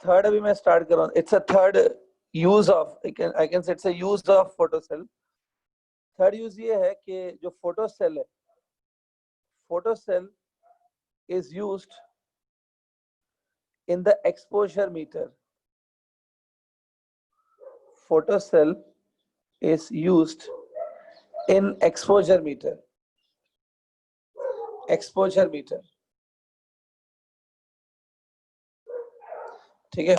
Third अभी मैं start कर रहा हूँ. It's a third use of, I can say it's a use of photocell. Third use ये है कि जो फोटोसेल है, photocell is used in the exposure meter. Photocell is used in exposure meter. Exposure meter. ठीक है.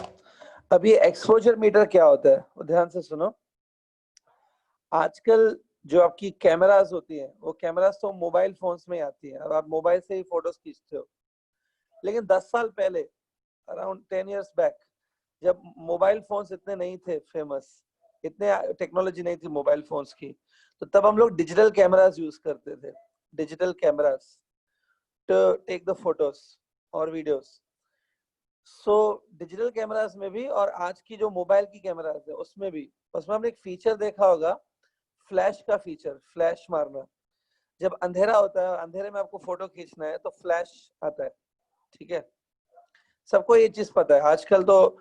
अब ये exposure metre क्या होता है वो ध्यान से सुनो. आजकल जो आपकी कैमरास होती हैं वो कैमरास तो मोबाइल फोन्स में आती हैं. अब आप मोबाइल से ही फोटोज खींचते हो. लेकिन 10 साल पहले, अराउंड 10 years बैक, जब मोबाइल फोन्स इतने नहीं थे फेमस, इतने टेक्नोलॉजी नहीं थी मोबाइल फोन्स की, तो तब हम लोग डिजिटल कैमरास यूज करते थे. Digital cameras to take the photos और वीडियोस. सो डिजिटल कैमरास में भी और आज की जो मोबाइल की कैमरास है उसमें भी, उसमें हमने एक फीचर देखा होगा, फ्लैश का फीचर, फ्लैश मारना. जब अंधेरा होता है, अंधेरे में आपको फोटो खींचना है तो फ्लैश आता है. ठीक है, सबको ये चीज पता है. आजकल तो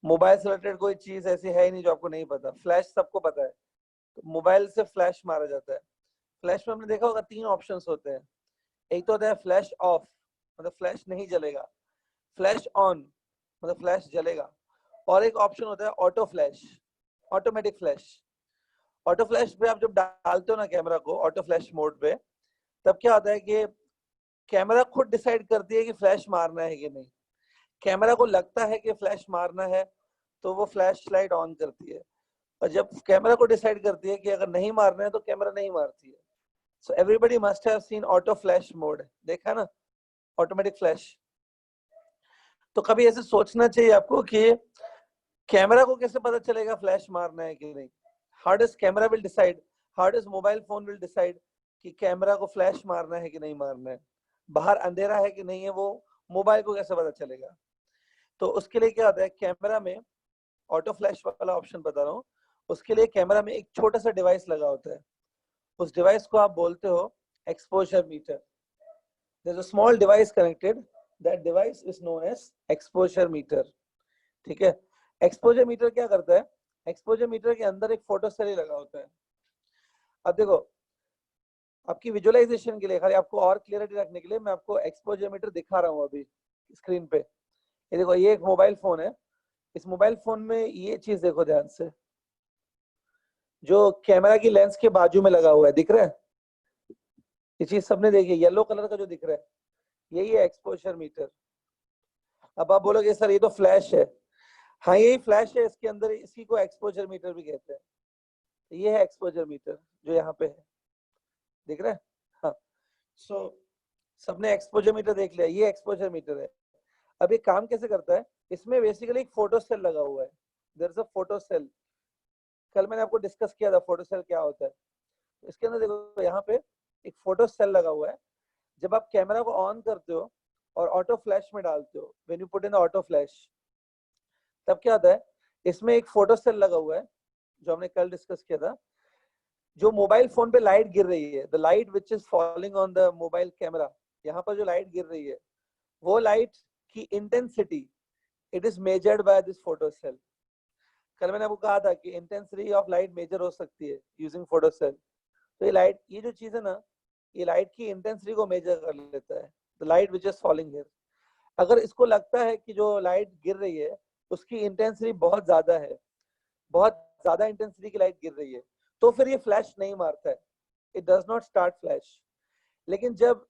मोबाइल से रिलेटेड कोई चीज ऐसी है ही नहीं जो आपको नहीं पता. फ्लैश सबको पता है. तो मोबाइल से फ्लैश मारा जाता है. फ्लैश में हमने देखा होगा 3 ऑप्शंस होते हैं. एक तो होता है फ्लैश ऑफ, मतलब फ्लैश नहीं जलेगा. फ्लैश ऑन, मतलब फ्लैश जलेगा. और एक ऑप्शन होता है auto flash, automatic flush. Auto flash पे आप जब डालते हो ना कैमरा को ऑटो फ्लैश मोड पे, तब क्या होता है कि कैमरा खुद डिसाइड करती है कि फ्लैश मारना है कि नहीं. कैमरा को लगता है कि फ्लैश मारना है तो वो फ्लैश लाइट ऑन करती है. और जब कैमरा को डिसाइड करती है कि अगर नहीं मारना है तो कैमरा नहीं मारती है. So everybody must have seen auto flash mode. देखा ना, ऑटोमेटिक फ्लैश. तो कभी ऐसे सोचना चाहिए आपको कि कैमरा को कैसे पता चलेगा फ्लैश मारना है कि नहीं. How does camera will decide, how does mobile phone will decide कि कैमरा को फ्लैश मारना है कि नहीं मारना है. बाहर अंधेरा है कि नहीं है वो मोबाइल को कैसे पता चलेगा. तो उसके लिए क्या होता है, कैमरा में ऑटो फ्लैश वाला ऑप्शन बता रहा हूँ, उसके लिए कैमरा में एक छोटा सा डिवाइस लगा होता है. उस डिवाइस को आप बोलते हो exposure meter. There is a small device connected, that device is known as exposure meter. ठीक है. एक्सपोजर मीटर क्या करता है, एक्सपोजर मीटर के अंदर एक फोटो सेल लगा होता है. अब देखो, आपकी विजुअलाइजेशन के लिए, खाली आपको और क्लियरिटी रखने के लिए मैं आपको एक्सपोजर मीटर दिखा रहा हूँ अभी स्क्रीन पे. ये देखो, ये एक मोबाइल फोन है. इस मोबाइल फोन में ये चीज देखो ध्यान से, जो कैमरा की लेंस के बाजू में लगा हुआ है, दिख रहा है. ये चीज सबने देखी, येलो कलर का जो दिख रहा है, यही है एक्सपोजर मीटर. अब आप बोलोगे सर ये तो फ्लैश है. हाँ यही फ्लैश है, इसके अंदर, इसी को एक्सपोजर मीटर भी कहते हैं. ये है एक्सपोजर मीटर जो यहाँ पे है, दिख रहा है. हाँ. सो सबने एक्सपोजर मीटर देख लिया, ये एक्सपोजर मीटर है. अब ये काम कैसे करता है, इसमें बेसिकली एक फोटो सेल लगा हुआ है. There is a photo cell. कल मैंने आपको डिस्कस किया था फोटो सेल क्या होता है. इसके अंदर देखो, यहाँ पे एक फोटो सेल लगा हुआ है. जब आप कैमरा को ऑन करते हो और ऑटो फ्लैश में डालते हो, when you put in auto flash, तब क्या होता है, इसमें एक फोटो सेल लगा हुआ है जो हमने कल डिस्कस किया था. जो मोबाइल फोन पे लाइट गिर रही है, the light which is falling on the mobile camera, यहाँ पर जो लाइट गिर रही है, वो लाइट की intensity, it is measured by this photo cell. कल मैंने आपको कहा था कि इंटेंसिटी ऑफ लाइट मेजर हो सकती है यूजिंग फोटो सेल. तो ये लाइट, ये जो चीज है ना, ये लाइट की इंटेंसिटी को मेजर कर लेता है, the light which is falling here. अगर इसको लगता है कि जो लाइट गिर रही है उसकी इंटेंसिटी बहुत ज्यादा है, बहुत ज्यादा इंटेंसिटी की लाइट गिर रही है, तो फिर ये फ्लैश नहीं मारता है. It does not start flash. लेकिन जब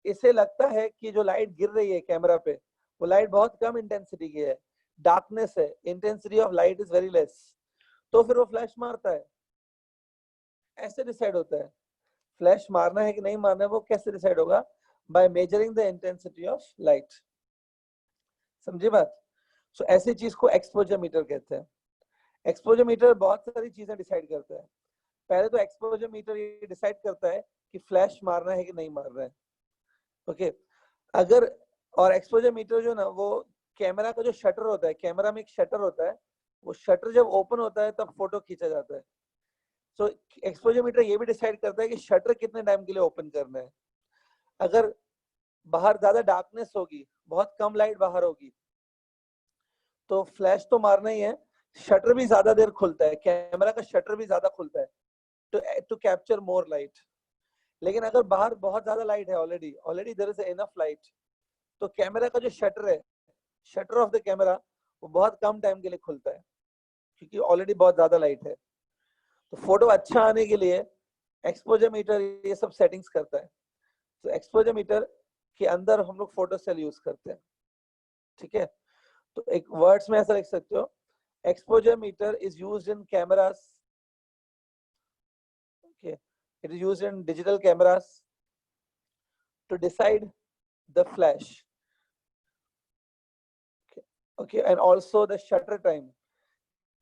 इसे लगता है कि जो लाइट गिर रही है कैमरा पे, वो लाइट बहुत कम इंटेंसिटी की है, डार्कनेस है, intensity of light is very less, तो फिर वो फ्लैश मारता है. ऐसे डिसाइड होता है फ्लैश मारना है कि नहीं मारना है. वो कैसे डिसाइड होगा, by measuring the intensity of light. समझे बात. सो ऐसी चीज को एक्सपोजर मीटर कहते हैं. एक्सपोजर मीटर बहुत सारी चीजें डिसाइड करता है. पहले तो एक्सपोजर मीटर ये डिसाइड करता है कि फ्लैश मारना है कि नहीं मारना है. ओके. अगर, और एक्सपोजर मीटर जो ना, वो कैमरा का जो शटर होता है, कैमरा में एक शटर होता है, वो शटर जब ओपन होता है तब फोटो खींचा जाता है. सो एक्सपोजर मीटर ये भी डिसाइड करता है कि शटर कितने टाइम के लिए ओपन करना है. अगर बाहर ज्यादा डार्कनेस होगी, बहुत कम लाइट बाहर होगी, तो फ्लैश तो मारना ही है, शटर भी ज्यादा देर खुलता है, कैमरा का शटर भी ज्यादा खुलता है टू कैप्चर मोर लाइट। लेकिन अगर बाहर बहुत ज्यादा लाइट है, already already there is enough light, तो कैमरा का जो शटर है, शटर ऑफ द कैमरा, वो बहुत कम टाइम के लिए खुलता है क्योंकि ऑलरेडी बहुत ज्यादा लाइट है। तो फोटो अच्छा आने के लिए एक्सपोजर मीटर ये सब सेटिंग्स करता है। तो एक्सपोजर मीटर के अंदर हम लोग फोटो सेल यूज करते हैं, ठीक है। तो एक वर्ड्स में ऐसा लिख सकते हो, exposure meter is used in cameras, okay, it is used in digital cameras to decide the flash, okay, and also the shutter time।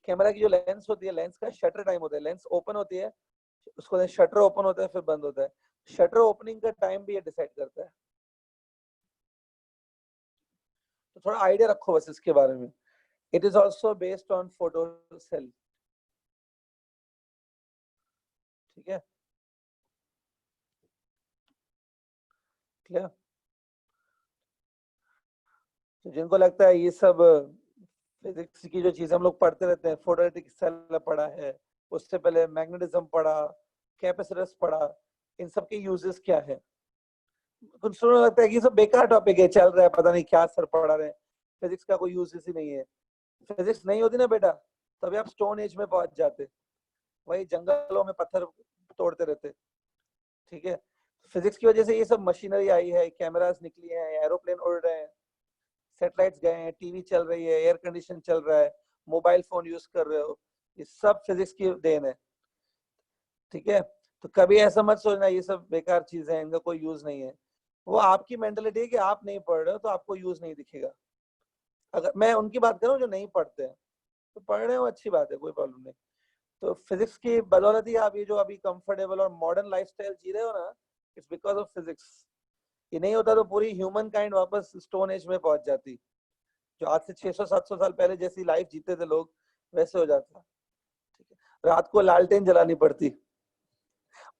Camera की जो लेंस होती है, लेंस का शटर टाइम होता है, लेंस ओपन होती है, उसको शटर ओपन होता है फिर बंद होता है, शटर ओपनिंग का टाइम भी ये डिसाइड करता है। तो थोड़ा आइडिया रखो बस इसके बारे में। It is also based on photo cell, ठीक है, क्लियर। तो जिनको लगता है ये सब फिजिक्स की जो चीजें हम लोग पढ़ते रहते हैं, फोटोएलेक्ट्रिक सेल पढ़ा है, उससे पहले मैग्नेटिज्म पढ़ा, कैपेसिटर्स पढ़ा, इन सब के यूजेस क्या है, कुछ सुनने लगता है कि सब बेकार टॉपिक है, चल रहा है, पता नहीं क्या सर पढ़ा रहे हैं, फिजिक्स का कोई यूज ही नहीं है। फिजिक्स नहीं होती ना बेटा, तभी आप स्टोन एज में पहुंच जाते, वही जंगलों में पत्थर तोड़ते रहते, ठीक है। फिजिक्स की वजह से ये सब मशीनरी आई है, कैमरास निकली हैं, एरोप्लेन उड़ रहे हैं, सैटेलाइट्स गए हैं, टीवी चल रही है, एयर कंडीशन चल रहा है, मोबाइल फोन यूज कर रहे हो, ये सब फिजिक्स की देन है, ठीक है। तो कभी ऐसा मत सोचना ये सब बेकार चीजें हैं, इनका कोई यूज नहीं है। वो आपकी मेंटेलिटी है कि आप नहीं पढ़ रहे हो तो आपको यूज नहीं दिखेगा। अगर मैं उनकी बात करूं जो नहीं पढ़ते हैं, तो पढ़ रहे हो अच्छी बात है, कोई प्रॉब्लम नहीं। तो फिजिक्स की बदौलत ही आप ये जो अभी कंफर्टेबल और मॉडर्न लाइफस्टाइल जी रहे हो ना, इट्स बिकॉज ऑफ फिजिक्स। ये नहीं होता तो पूरी ह्यूमन काइंड वापस स्टोन एज में पहुंच जाती, जो आज से 600-700 साल पहले जैसी लाइफ जीते थे लोग, वैसे हो जाता, ठीक है। रात को लालटेन जलानी पड़ती,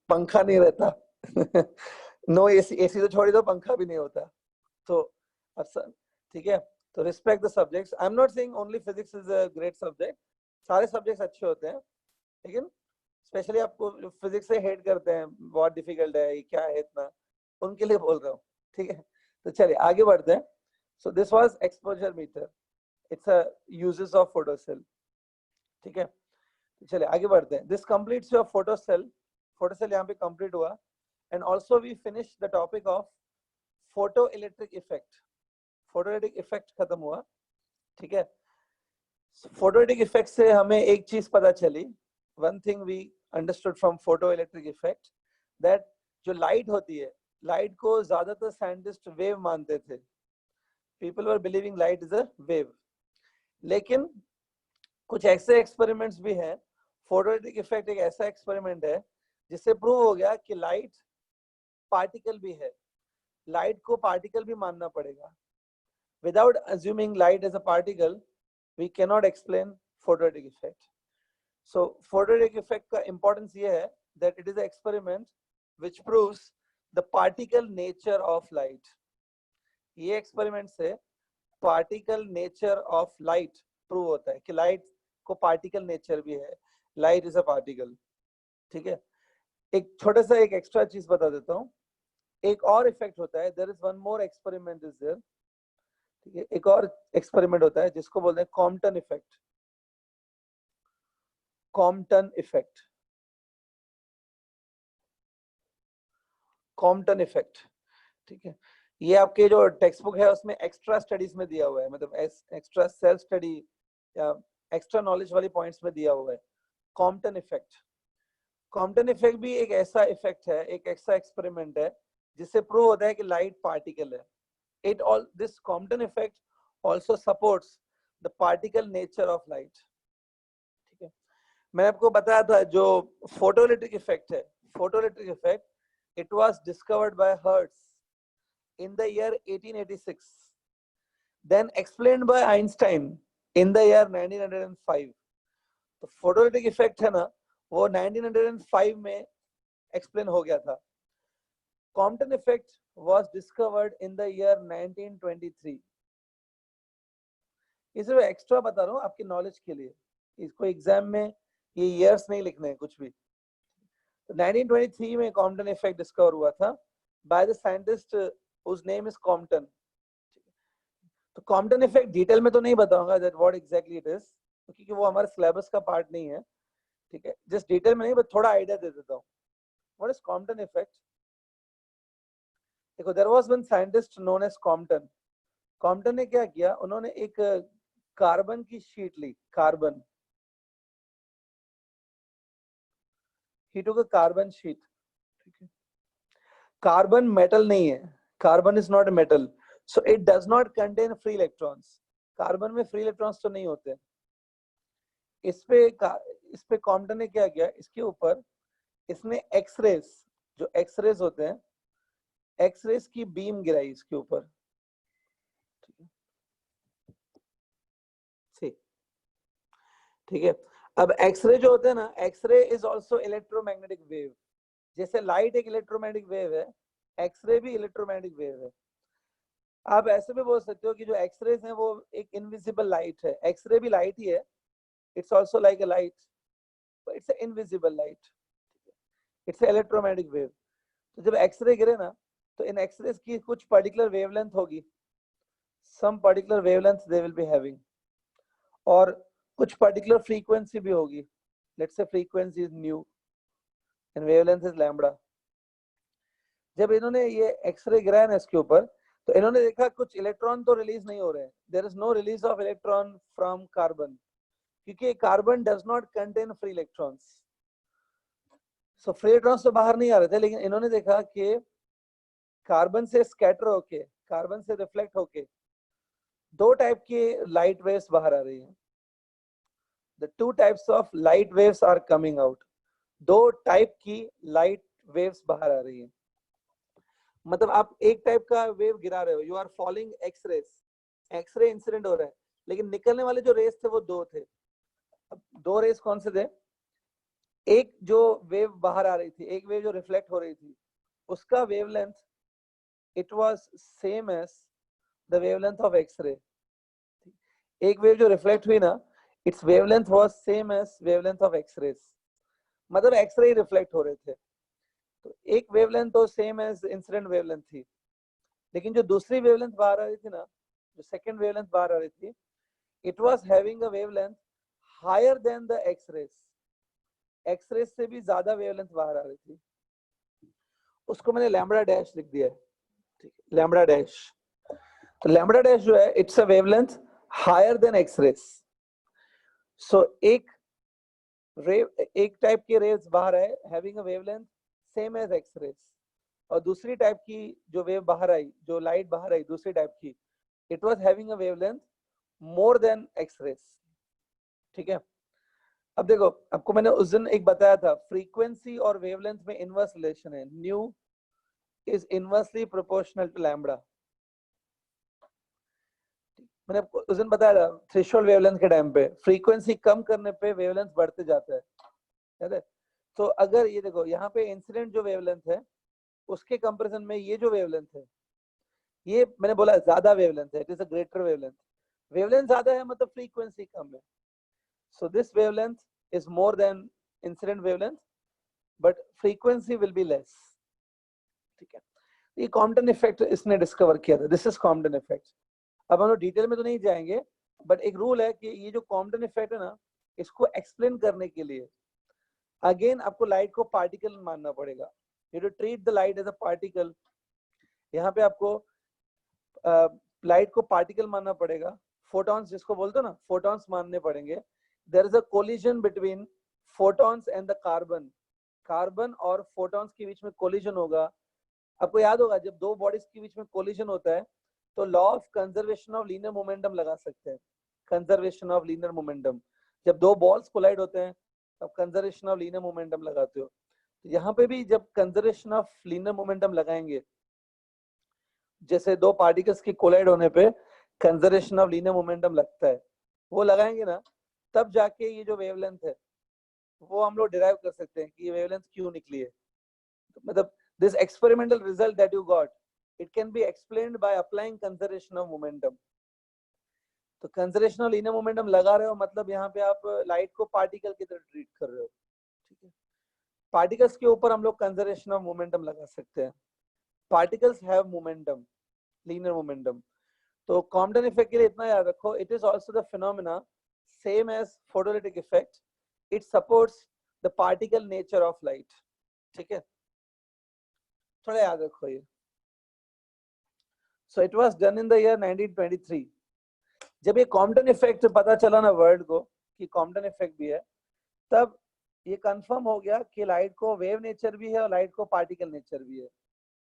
पंखा नहीं रहता नो एसी, एसी तो छोड़ी दो, पंखा भी नहीं होता। तो ठीक है, तो respect the subjects. I am not saying only physics is a great subject, सारे सब्जेक्ट्स अच्छे होते हैं, लेकिन स्पेशली आपको फिजिक्स से हेट करते हैं, बहुत डिफिकल्ट है, ये क्या है इतना, उनके लिए बोल रहा हूँ, ठीक है। तो चलिए आगे बढ़ते हैं। So this was exposure meter, it's a uses of photo cell, ठीक है। तो चलिए आगे बढ़ते हैं। This completes your photo cell, photo cell यहाँ पे कंप्लीट हुआ। And also we finish the topic of photo electric effect, photo electric effect खत्म हुआ, ठीक है। फोटो इलेक्ट्रिक इफेक्ट से हमें एक चीज पता चली, one thing we understood from photo electric effect, that जो लाइट होती है, लाइट को ज्यादातर साइंटिस्ट वेव मानते थे, people were believing light is a wave. लेकिन कुछ ऐसे एक्सपेरिमेंट्स भी हैं, फोटो इलेक्ट्रिक इफेक्ट एक ऐसा एक्सपेरिमेंट है जिससे प्रूव हो गया कि लाइट पार्टिकल भी है, लाइट को पार्टिकल भी मानना पड़ेगा। Without assuming light as a particle we cannot explain photoelectric effect. So photoelectric effect का importance ये है that it is an experiment which proves the particle nature of light. ये experiment से particle nature of light prove होता है कि light को particle nature भी है, light is a particle, ठीक है। एक छोटा सा एक एक्स्ट्रा चीज बता देता हूँ, एक और इफेक्ट होता है, there is one more experiment is there, ठीक है। एक और एक्सपेरिमेंट होता है जिसको बोलते हैं Compton effect, Compton effect, Compton effect, ठीक है। ये आपके जो टेक्स्ट बुक है उसमें एक्स्ट्रा स्टडीज में दिया हुआ है, मतलब एक्स्ट्रा सेल्फ स्टडी या एक्स्ट्रा नॉलेज वाली पॉइंट्स में दिया हुआ है कॉम्पटन इफेक्ट। कॉम्पटन इफेक्ट भी एक ऐसा इफेक्ट है, एक ऐसा एक्सपेरिमेंट है जिससे प्रूव होता है कि लाइट पार्टिकल है। It all this Compton effect also supports the particle nature of light, ठीक है। मैं आपको बताया था जो फोटोइलेक्ट्रिक इफेक्ट है, photoelectric effect, it was discovered by Hertz in the year 1886, then explained by Einstein in the year 1905। तो photoelectric effect है ना, वो 1905 में एक्सप्लेन हो गया था। Compton effect was discovered in the year 1923। इसे एक्स्ट्रा बता रहा हूँ आपकी नॉलेज के लिए, इसको एग्जाम में ये ईयर्स नहीं लिखने हैं कुछ भी। 1923 में कॉम्पटन इफेक्ट डिस्कवर हुआ था by the scientist whose name is Compton. तो कॉम्पटन इफेक्ट डिटेल में तो नहीं बताऊंगा that what exactly it is, क्योंकि वो हमारे सिलेबस का पार्ट नहीं है, ठीक है। जस्ट डिटेल में नहीं, बट थोड़ा आइडिया दे देता हूँ व्हाट इज कॉम्पटन इफेक्ट। देखो, there was one scientist known as Compton. Compton ने क्या किया, उन्होंने एक कार्बन की शीट ली, carbon, he took a carbon sheet, ठीक है। कार्बन मेटल नहीं है, carbon is not a metal, so it does not contain free electrons. Carbon में फ्री इलेक्ट्रॉन्स तो नहीं होते। इस पे कॉम्पटन ने क्या किया, इसके ऊपर इसने एक्सरेज, जो एक्सरेज होते हैं, एक्सरेज की बीम गिराई इसके ऊपर, ठीक है। अब एक्सरे जो होते हैं ना, X-ray is also electromagnetic wave. जैसे लाइट एक इलेक्ट्रोमैग्नेटिक वेव है, एक्सरे भी इलेक्ट्रोमैग्नेटिक वेव है। आप ऐसे भी बोल सकते हो कि जो एक्सरेज है वो एक इनविजिबल लाइट है, एक्सरे भी लाइट ही है, it's also like a light, but it's invisible light, it's electromagnetic wave. तो जब एक्सरे गिरे ना, तो इन एक्सरेज की कुछ पर्टिकुलर वेवलेंथ होगी, some particular wavelength they will be having, और कुछ पर्टिकुलर फ्रीक्वेंसी भी होगी। Let's say frequency is nu and wavelength is lambda. जब इन्होंने ये एक्सरे गिराया ना इसके ऊपर, तो इन्होंने देखा कुछ इलेक्ट्रॉन तो रिलीज नहीं हो रहे हैं, there is no release of electron from carbon, क्योंकि carbon does not contain free electrons. So free electrons तो बाहर नहीं आ रहे थे, लेकिन इन्होंने देखा कि कार्बन से स्कैटर होके, कार्बन से रिफ्लेक्ट होके दो टाइप की लाइट वेव्स बाहर आ रही हैं। The two types of light waves are coming out. दो टाइप की लाइट वेव्स बाहर आ रही हैं। मतलब आप एक टाइप का वेव गिरा रहे हो, you are falling X-rays, X-ray incident हो रहा है, लेकिन निकलने वाले जो रेस थे वो दो थे। अब दो रेस कौन से थे, एक जो वेव बाहर आ रही थी, एक वेव जो रिफ्लेक्ट हो रही थी, उसका wavelength it was same as the wavelength of X-ray. एक वेव जो रिफ्लेक्ट हुई ना, its wavelength was same as wavelength of X-rays, मतलब एक्सरे ही रिफ्लेक्ट हो रहे थे। तो एक वेवलेंथ तो सेम एज इंसिडेंट वेवलेंथ थी, लेकिन जो दूसरी वेवलेंथ बाहर आ रही थी ना, जो सेकंड वेवलेंथ बाहर आ रही थी, it was having a wavelength higher than the X-rays, X-rays से भी ज्यादा वेवलेंथ बाहर आ रही थी। उसको मैंने लैम्बडा डैश लिख दिया है, ठीक है, लैम्बडा डैश। तो लैम्बडा डैश जो है, it's a wavelength higher than x-rays. So एक टाइप के रेज बाहर है having a wavelength same as x-rays, और दूसरी टाइप की जो वेव बाहर आई, जो लाइट बाहर आई दूसरी टाइप की, it was having a wavelength more than X-rays, ठीक है। अब देखो, आपको मैंने उस दिन एक बताया था, फ्रीक्वेंसी और वेवलेंथ में इनवर्स रिलेशन है, nu is inversely proportional to lambda. मैंने आपको उस दिन बताया था, थ्रेशोल्ड वेवलेंथ के टाइम पे फ्रीक्वेंसी कम करने पे वेवलेंथ बढ़ते जाता है, याद है। तो अगर ये देखो, यहाँ पे इंसिडेंट जो वेवलेंथ है उसके कंपैरिजन में ये जो वेवलेंथ है, ये मैंने बोला ज्यादा वेवलेंथ है, it is a greater wavelength. Wavelength ज्यादा है मतलब फ्रीक्वेंसी कम है, so this wavelength is more than incident wavelength, but frequency will be less, ठीक है। ये कॉम्पटन इफेक्ट इसने डिस्कवर किया था, दिस इज कॉम्पटन इफेक्ट। अब हम लोग डिटेल में तो नहीं जाएंगे, बट एक रूल है कि ये जो कॉम्पटन इफेक्ट है ना, इसको एक्सप्लेन करने के लिए अगेन आपको लाइट को पार्टिकल मानना पड़ेगा, you to treat the light as a particle. यहाँ पे आपको लाइट को पार्टिकल मानना पड़ेगा, फोटॉन्स जिसको बोलते हो ना, फोटॉन्स मानने पड़ेंगे। There is a collision between photons and the carbon, carbon और फोटॉन्स के बीच में कोलिजन होगा। आपको याद होगा, जब दो बॉडीज के बीच में कोलिजन होता है तो law of conservation of linear momentum लगा सकते हैं, कंजर्वेशन ऑफ लीनियर मोमेंटम। जब दो बॉल्स कोलाइड होते हैं तब कंजर्वेशन ऑफ लीनियर मोमेंटम लगाते हो। तो यहाँ पे भी जब कंजर्वेशन ऑफ लीनियर मोमेंटम लगाएंगे, जैसे दो पार्टिकल्स के कोलाइड होने पे कंजर्वेशन ऑफ लीनियर मोमेंटम लगता है, वो लगाएंगे ना, तब जाके ये जो वेवलेंथ है वो हम लोग डिराइव कर सकते हैं कि ये वेवलेंथ क्यों निकली है। मतलब this experimental result that you got, it can be explained by applying conservation of momentum. तो कंजर्वेशन ऑफ लीनियर मोमेंटम लगा रहे हो मतलब यहाँ पे आप लाइट को पार्टिकल की तरह ट्रीट कर रहे हो, ठीक है। पार्टिकल्स के ऊपर हम लोग कंजर्वेशन ऑफ मोमेंटम लगा सकते हैं। Particles have momentum, linear momentum. तो कॉम्पटन इफेक्ट के लिए इतना याद रखो, it is also the phenomena same as photolytic effect, it supports the particle nature of light, ठीक है, थोड़ा याद रखो ये। So it was done in the year 1923। जब ये कॉम्पटन इफेक्ट पता चला ना वर्ल्ड को कि कॉम्पटन इफेक्ट भी है, तब ये कंफर्म हो गया कि लाइट को वेव नेचर भी है और लाइट को पार्टिकल नेचर भी है।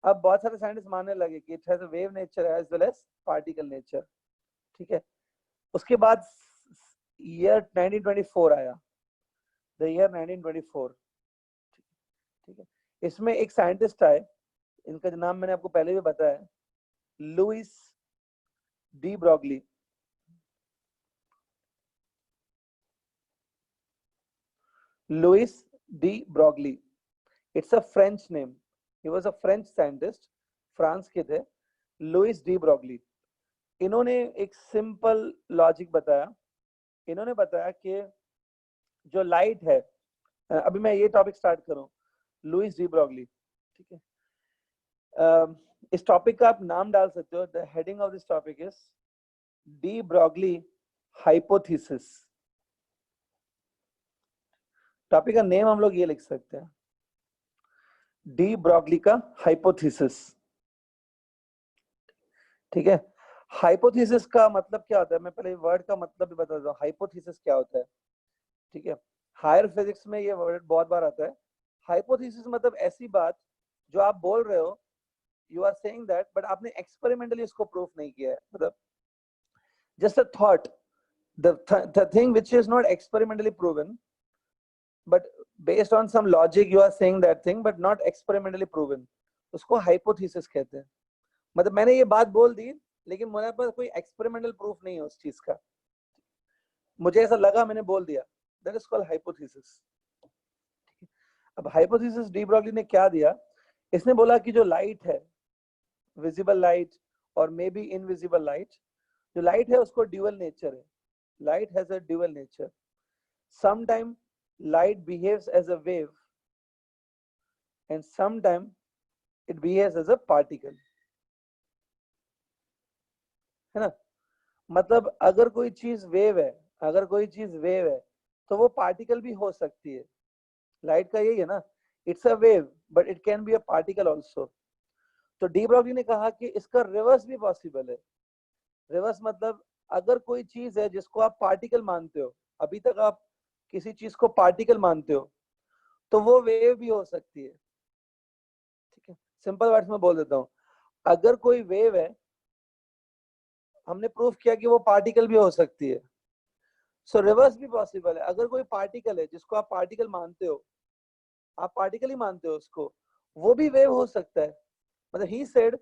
अब बहुत सारे साइंटिस्ट मानने लगे कि it has a wave nature as well as particle nature, ठीक है। उसके बाद ईयर 1924 आया, द ईयर 1924, ठीक है। इसमें एक साइंटिस्ट आए, इनका नाम मैंने आपको पहले भी बताया, Louis de Broglie. Louis de Broglie, it's a French name, he was a French scientist, France के थे, लुइस डी ब्रॉगली। इन्होंने एक सिंपल लॉजिक बताया। इन्होंने बताया कि जो लाइट है, अभी मैं ये टॉपिक स्टार्ट करूं, लुइस डी ब्रॉगली, ठीक है। इस टॉपिक का आप नाम डाल सकते हो, the heading of this topic is de Broglie hypothesis. Topic का नेम हम लोग ये लिख सकते हैं, डी ब्रॉगली का हाइपोथेसिस, ठीक है। हाइपोथेसिस का मतलब क्या होता है, मैं पहले वर्ड का मतलब भी बता दूं, हाइपोथेसिस क्या होता है, ठीक है। हायर फिजिक्स में ये वर्ड बहुत बार आता है। हाइपोथेसिस मतलब ऐसी बात जो आप बोल रहे हो, you are saying that, but आपने एक्सपेरिमेंटली इसको प्रूफ नहीं किया है, मतलब just a thought, the thing which is not experimentally proven, but based on some logic you are saying that thing but not experimentally proven, उसको hypothesis कहते हैं। मतलब मैंने ये बात बोल दी लेकिन मेरे पास कोई एक्सपेरिमेंटल प्रूफ नहीं है उस चीज का, मुझे ऐसा लगा मैंने बोल दिया, दैट इज कॉल्ड हाइपोथेसिस। अब हाइपोथेसिस डी ब्रॉगली ने क्या दिया, इसने बोला कि जो लाइट है, विजिबल लाइट और मे बी इनविजिबल लाइट, जो लाइट है उसको ड्यूअल नेचर है, light has a dual nature. Sometimes light behaves as a wave and sometimes it behaves as a particle, है ना। मतलब अगर कोई चीज वेव है, अगर कोई चीज वेव है तो वो पार्टिकल भी हो सकती है। लाइट का यही है ना, it's a wave but it can be a particle also. तो डी ब्रॉगली ने कहा कि इसका रिवर्स भी पॉसिबल है। रिवर्स मतलब अगर कोई चीज है जिसको आप पार्टिकल मानते हो, अभी तक आप किसी चीज को पार्टिकल मानते हो, तो वो वेव भी हो सकती है, ठीक है। सिंपल वर्ड्स में बोल देता हूं, अगर कोई वेव है, हमने प्रूफ किया कि वो पार्टिकल भी हो सकती है। सो रिवर्स भी पॉसिबल है, अगर कोई पार्टिकल है जिसको आप पार्टिकल मानते हो, आप पार्टिकल ही मानते हो उसको, वो भी वेव हो सकता है। मतलब ही सेड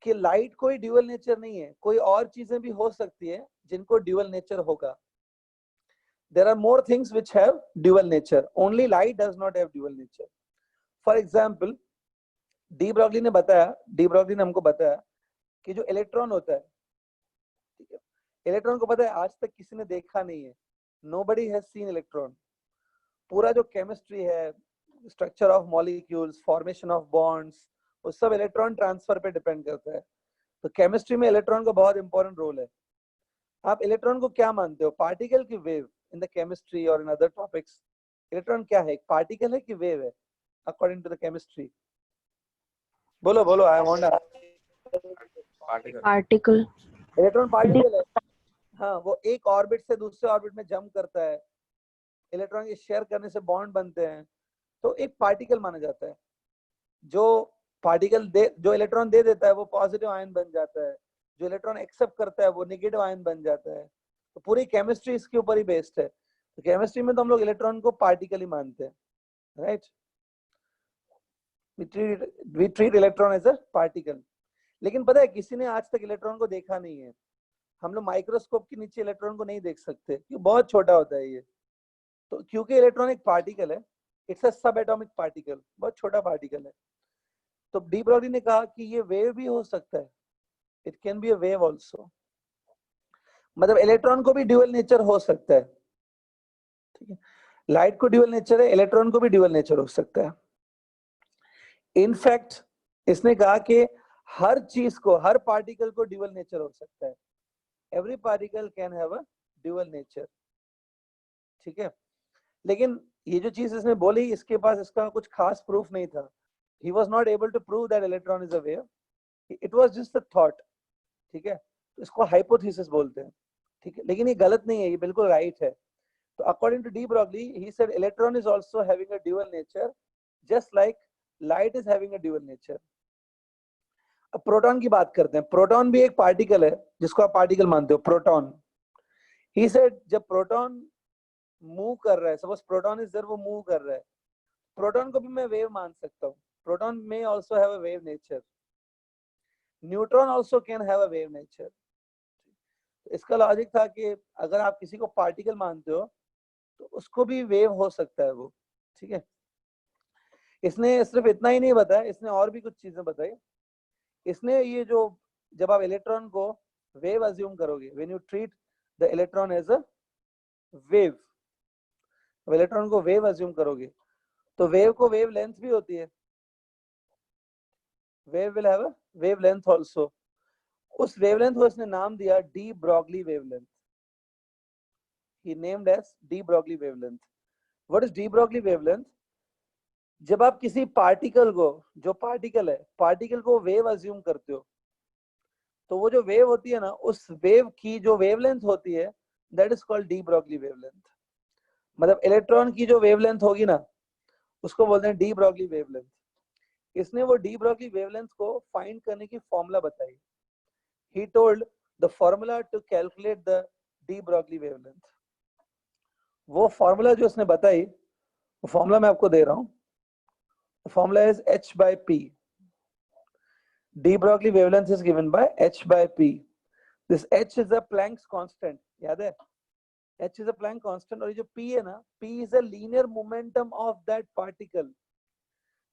कि लाइट कोई ड्यूअल नेचर नहीं है, कोई और चीजें भी हो सकती है जिनको ड्यूअल नेचर होगा। There are more things which have dual nature, only light does not have dual nature. For example, D Broglie ने बताया, डी ब्रॉगली ने हमको बताया कि जो इलेक्ट्रॉन होता है, ठीक है, इलेक्ट्रॉन को पता है आज तक किसी ने देखा नहीं है, nobody has seen इलेक्ट्रॉन। पूरा जो केमिस्ट्री है, structure of molecules, formation of bonds, वो सब इलेक्ट्रॉन ट्रांसफर पे डिपेंड करता है। तो केमिस्ट्री में इलेक्ट्रॉन का बहुत इंपॉर्टेंट रोल है। आप इलेक्ट्रॉन को क्या मानते हो, पार्टिकल की वेव? इन द केमिस्ट्री और इन अदर टॉपिक्स इलेक्ट्रॉन क्या है, एक पार्टिकल है कि वेव है अकॉर्डिंग टू द केमिस्ट्री? बोलो बोलो, I want particle. Electron particle है, हाँ। वो एक ऑर्बिट से दूसरे ऑर्बिट में जंप करता है, इलेक्ट्रॉन के शेयर करने से बॉन्ड बनते हैं, तो एक पार्टिकल माना जाता है। जो पार्टिकल जो इलेक्ट्रॉन दे देता है वो पॉजिटिव आयन बन जाता है, जो इलेक्ट्रॉन एक्सेप्ट करता है वो नेगेटिव आयन बन जाता है। तो पूरी केमिस्ट्री इसके ऊपर ही बेस्ड है। तो केमिस्ट्री में तो हम लोग इलेक्ट्रॉन को पार्टिकल ही मानते हैं, right. We treat electron as a particle. लेकिन पता है किसी ने आज तक इलेक्ट्रॉन को देखा नहीं है। हम लोग माइक्रोस्कोप के नीचे इलेक्ट्रॉन को नहीं देख सकते क्योंकि बहुत छोटा होता है ये। तो क्योंकि इलेक्ट्रॉन एक पार्टिकल है, इट्स अ सब एटॉमिक पार्टिकल, बहुत छोटा पार्टिकल है। तो डी ब्रॉगली ने कहा कि ये वेव भी हो सकता है, it can be a wave also. मतलब इलेक्ट्रॉन को भी ड्यूअल नेचर हो सकता है, ठीक है। लाइट को ड्यूअल नेचर है, इलेक्ट्रॉन को भी ड्यूअल नेचर हो सकता है। इनफैक्ट इसने कहा कि हर चीज को, हर पार्टिकल को ड्यूअल नेचर हो सकता है। Every particle can have a dual nature, ठीक है। लेकिन ये जो चीज इसने बोली, इसके पास इसका कुछ खास प्रूफ नहीं था। He was not able to prove that electron is a wave, it was just a thought, ठीक है। तो इसको हाइपोथेसिस बोलते हैं, ठीक है। लेकिन ये गलत नहीं है, ये बिल्कुल राइट है। तो according to de Broglie, he said electron is also having a dual nature, just like light is having a dual nature. अब प्रोटॉन की बात करते हैं। प्रोटॉन भी एक पार्टिकल है, जिसको आप पार्टिकल मानते हो, प्रोटॉन। ही सेड जब प्रोटॉन मूव कर रहा है, सपोज प्रोटॉन इज देयर, वो मूव कर रहा है, प्रोटॉन को भी मैं वेव मान सकता हूँ। प्रोटॉन में also have a wave nature. Neutron also can have a wave nature. इसका लॉजिक था कि अगर आप किसी को पार्टिकल मानते हो तो उसको भी वेव हो सकता है वो, ठीक है। इसने सिर्फ इतना ही नहीं बताया, इसने और भी कुछ चीजें बताई। इसने ये जो, जब आप इलेक्ट्रॉन को वेव अज्यूम करोगे, when you treat the electron as a wave, electron को वेव अज्यूम करोगे, तो वेव को वेव लेंथ भी होती है। Wave will have a wavelength also. उस वेवलेंथ को इसने नाम दिया de Broglie wavelength. He named as de Broglie wavelength. What is de Broglie wavelength? जब आप किसी पार्टिकल को, जो पार्टिकल है, पार्टिकल को वेव अज्यूम करते हो, तो वो जो वेव होती है ना, उस वेव की जो वेवलेंथ होती है, that is called D Broglie wavelength. मतलब इलेक्ट्रॉन की जो वेवलेंथ होगी ना, उसको बोलते हैं डी ब्रॉगली वेवलेंथ। इसने वो डी ब्रॉगली वेवलेंथ को फाइंड करने की फॉर्मूला बताई। He told the formula to calculate the de Broglie wavelength. वो फॉर्मूला जो उसने बताई, वो फॉर्मूला मैं आपको दे रहा हूं। Formula is h by p. De Broglie wavelength is given by h by p. This h is a Planck's constant, याद है? h is a Planck constant, और ये जो p है ना, p is a linear momentum of that particle.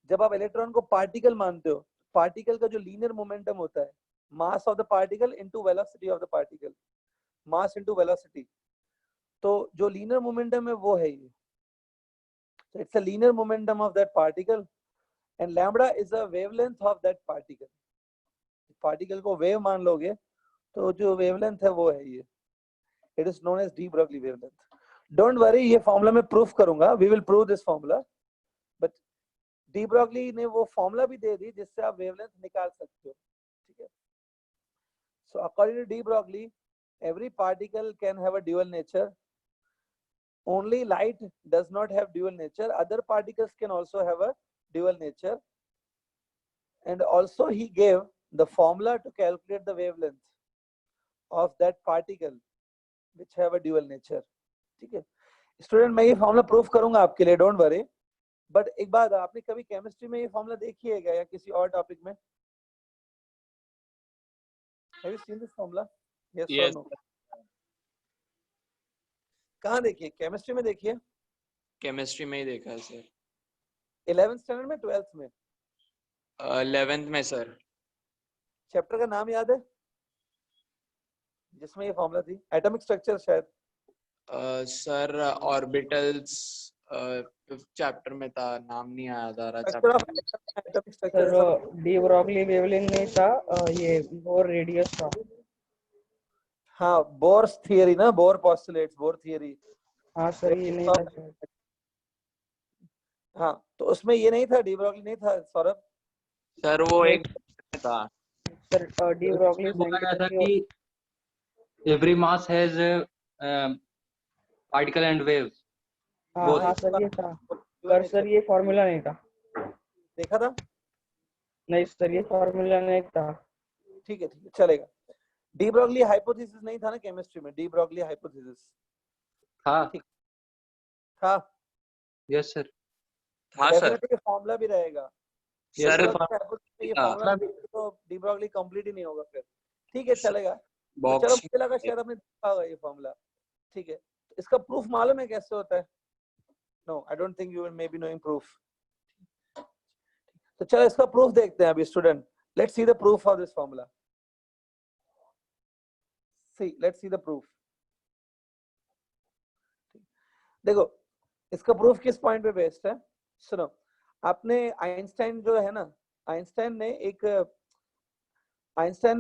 जब आप electron को पार्टिकल मानते हो, पार्टिकल का जो लीनियर मोमेंटम होता है, मास of the particle into velocity of the particle, mass into velocity, तो जो लीनियर मोमेंटम है वो है ये। So it's a linear momentum of that particle, and lambda is a wavelength of that particle. Particle को wave मान लोगे तो जो वेवलेंथ है वो है ये। It is known as de Broglie wavelength. Don't worry, ये फॉर्मूला मैं प्रूफ करूंगा, we will prove this formula. But de Broglie ने वो फॉर्मूला भी दे दी जिससे आप वेवलेंथ निकाल सकते हो, ठीक है। So according to de Broglie, every particle can have a dual nature. Only light does not have dual nature. Other particles can also have a dual nature. And also he gave the formula to calculate the wavelength of that particle which have a dual nature. ठीक है student, मैं ये formula proof करूंगा आपके लिए, don't worry. But एक बात, आपने कभी केमिस्ट्री में ये फॉर्मूला देखी है क्या, या किसी और टॉपिक में? Have you seen this formula? Yes or no? कहाँ देखिए? केमिस्ट्री में देखिए। केमिस्ट्री में ही देखा है सर। 11th स्टैंडर्ड में, 12th में? 11th में सर। चैप्टर का नाम याद है जिसमें ये फॉर्मूला थी? एटॉमिक स्ट्रक्चर शायद। सर ऑर्बिटल्स चैप्टर में था, नाम नहीं याद आ रहा structure of chapter. Atomic structure. Sir D Broglie wavelength नहीं था, ये बोर रेडियस था। हाँ, बोर्स थियरी ना, बोर पोस्टुलेट्स, बोर थियरी। हाँ सर, ये नहीं था सर। हाँ, तो उसमें ये नहीं था, डी ब्रॉगली नहीं था सौरभ। सर वो एक था सर, डी ब्रॉगली बोला गया था कि every mass has particle and wave. हाँ सर, ये था। पर सर ये फॉर्मूला नहीं था। देखा था? नहीं सर, ये फॉर्मूला नहीं था। ठीक है चलेगा। डी ब्रॉगली हाइपोथेसिस नहीं था ना केमिस्ट्री में? डी ब्रॉगली हाइपोथेसिस था। ठीक था। Yes sir. हाँ सर। डेफिनेटली फॉर्मूला भी रहेगा सर ये फॉर्मूला तो डी ब्रॉगली कंप्लीट ही नहीं होगा फिर। ठीक है चलेगा। तो चलो, मुझे लगा शायद आपने देखा होगा ये फॉर्मूला। ठीक है, तो इसका प्रूफ मालूम है कैसे होता है? No, I don't think you may be knowing proof. तो चलो इसका प्रूफ देखते हैं अभी student. Let's see the proof of this formula. See, let's see the proof. देखो इसका प्रूफ किस पॉइंट पे बेस्ड है, सुनो। आपने आइंस्टाइन जो है ना, आइंस्टाइन ने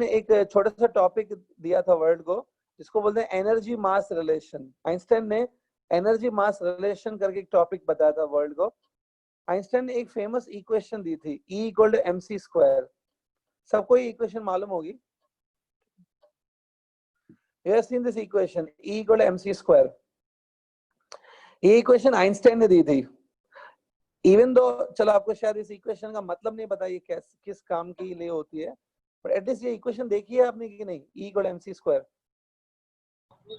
एक छोटा सा टॉपिक दिया था वर्ल्ड को, जिसको बोलते हैं एनर्जी मास रिलेशन। आइंस्टाइन ने एनर्जी मास रिलेशन करके एक टॉपिक बताया था वर्ल्ड को। आइंस्टाइन ने एक फेमस इक्वेशन दी थी, E = mc²। सबको ये इक्वेशन मालूम होगी। You have seen this equation, E = mc²। ये इक्वेशन आइंस्टाइन ने दी थी। इवन दो, चलो आपको शायद इस इक्वेशन का मतलब नहीं पता ये किस काम के लिए होती है, बट एटलीस्ट ये इक्वेशन देखी है आपने कि नहीं, E = mc²।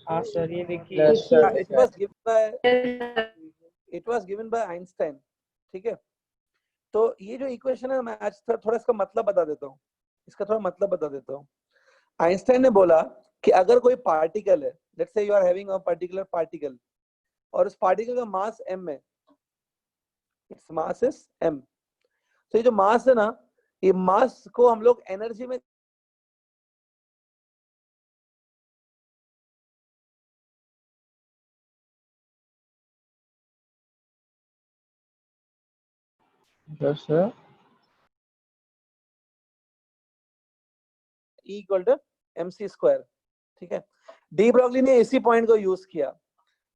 हाँ सर, ये देखिए। Yes, sir. It was given by Einstein, ठीक है। तो ये जो इक्वेशन है, मैं आज थोड़ा इसका मतलब बता देता हूँ, आइंस्टाइन ने बोला कि अगर कोई पार्टिकल है, let's say you are having a particular particle, और उस पार्टिकल का मास m है, इट्स मास इज m। तो ये जो मास है ना, ये मास को हम लोग एनर्जी में Yes, sir. E = mc², ठीक है। डी ब्रॉगली ने इसी पॉइंट को यूज किया।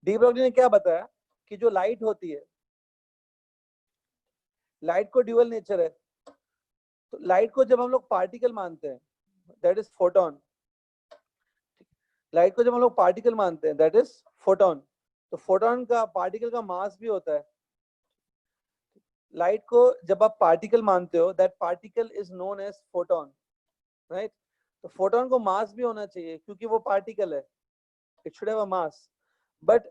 डी ब्रॉगली ने क्या बताया कि जो लाइट होती है, लाइट को ड्यूअल नेचर है। तो लाइट को जब हम लोग पार्टिकल मानते हैं, दैट इज फोटोन। लाइट को जब हम लोग पार्टिकल मानते हैं, दैट इज फोटोन। तो फोटोन का, पार्टिकल का मास भी होता है। लाइट को जब आप पार्टिकल मानते हो, that particle is known as photon, right. तो फोटोन को मास भी होना चाहिए क्योंकि वो पार्टिकल है, it should have a mass. But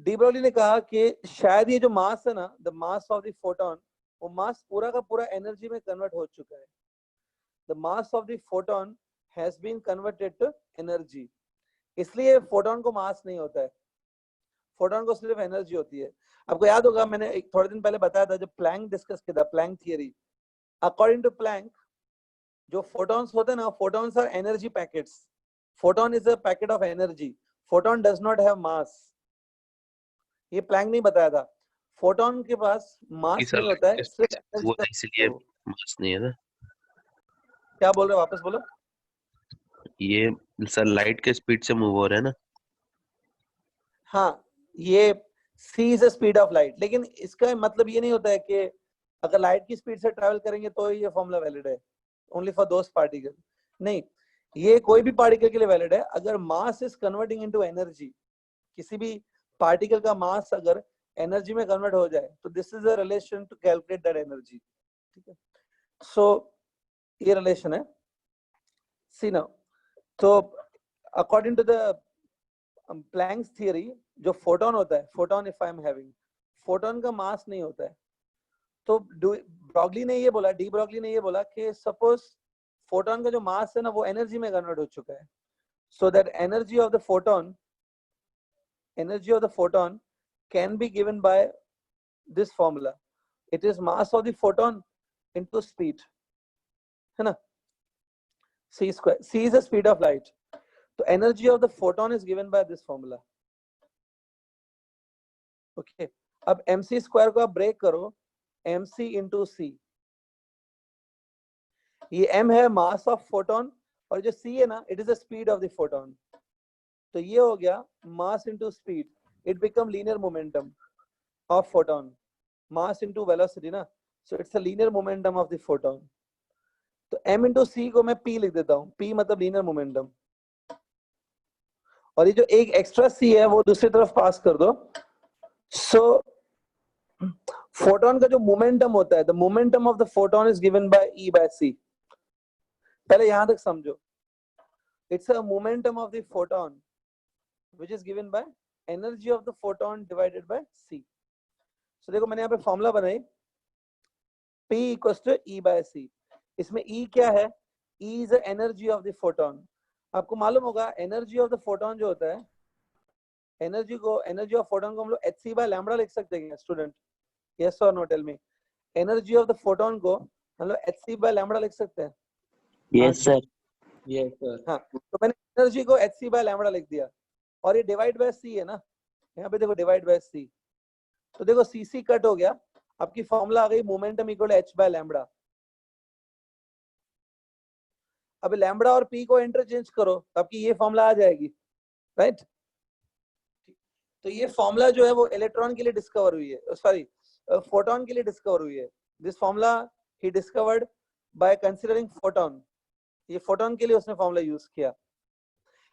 de Broglie ने कहा कि शायद ये जो मास है ना, the mass of the photon, वो मास पूरा का पूरा एनर्जी में कन्वर्ट हो चुका है। The mass of the photon has been converted to energy. इसलिए फोटोन को मास नहीं होता है, फोटोन को सिर्फ एनर्जी होती है। आपको याद होगा, मैंने एक थोड़े दिन पहले बताया था, जब प्लैंक डिस्कस किया था, Planck theory. According to Planck, जो फोटॉन्स होते हैं ना, photons are energy packets. Photon is a packet of energy, photon does not have mass. ये प्लैंक नहीं बताया था। फोटोन के पास मास नहीं होता है, सिर्फ एनर्जी वो का इसलिए मास नहीं है ना। क्या बोल रहे हो, वापस बोलो। ये सर लाइट के स्पीड से मूव हो रहा है ना। हाँ, ये c is the speed of light, लेकिन इसका मतलब ये नहीं होता है कि अगर लाइट की स्पीड से ट्रैवल करेंगे तो ये फॉर्मूला वैलिड है, ओनली फॉर दोस पार्टिकल। नहीं, ये कोई भी पार्टिकल के लिए वैलिड है। अगर mass is converting into energy, किसी भी पार्टिकल का मास अगर एनर्जी में कन्वर्ट हो जाए, तो this is a relation to calculate that energy, ठीक है। सो ये रिलेशन है, सी नाउ। तो according to the Planck's theory, जो फोटोन होता है, photon if I am having, photon का मास नहीं होता है। तो ब्रॉगली ने ये बोला, डी ब्रॉगली ने ये बोला कि सपोज फोटोन का जो मास है ना, वो एनर्जी में कन्वर्ट हो चुका है। So that energy of the photon can be given by this formula. It is mass of the photon into speed, है ना, c²। c is the speed of light. So energy of the photon is given by this formula. Okay, अब mc² को आप break करो, mc into c। ये m है mass of photon, और जो c है ना, it is the speed of the photon. तो ये हो गया मास into speed, it become linear momentum of photon, mass into velocity ना, so it's a linear momentum of the photon। तो m into c को मैं p लिख देता हूँ, p मतलब linear momentum, और ये जो एक एक्स्ट्रा c है वो दूसरी तरफ पास कर दो। so फोटोन का जो मोमेंटम होता है, the momentum of the photon is given by E by c। पहले यहां तक समझो, it's a momentum of the photon which is given by energy of the photon divided by c। so देखो मैंने यहाँ पे फॉर्मूला बनाई, P equals to E by c। इसमें E क्या है, E is the energy of the photon। आपको मालूम होगा एनर्जी ऑफ द फोटोन जो होता है, एनर्जी ऑफ फोटोन को हम लोग hc by लैम्बडा लिख सकते हैं स्टूडेंट, यस और no, tell me. Energy of the photon को हम लोग hc by लैम्बडा लिख सकते हैं। Yes sir. Yes, sir. हाँ, तो मैंने एनर्जी को hc by लैम्बडा लिख दिया, और ये डिवाइड बाय c है ना, यहाँ पे देखो डिवाइड बाय सी, तो देखो सी सी कट हो गया, आपकी फॉर्मूला आ गई momentum equal h by lambda. अब लैम्बडा और पी को इंटरचेंज करो तो आपकी ये फॉर्मूला आ जाएगी, राइट। तो ये फॉर्मूला जो है वो इलेक्ट्रॉन के लिए डिस्कवर हुई है, सॉरी फोटोन के लिए डिस्कवर हुई है। This formula he discovered by considering photon, ये फोटोन के लिए उसने फॉर्मूला यूज किया।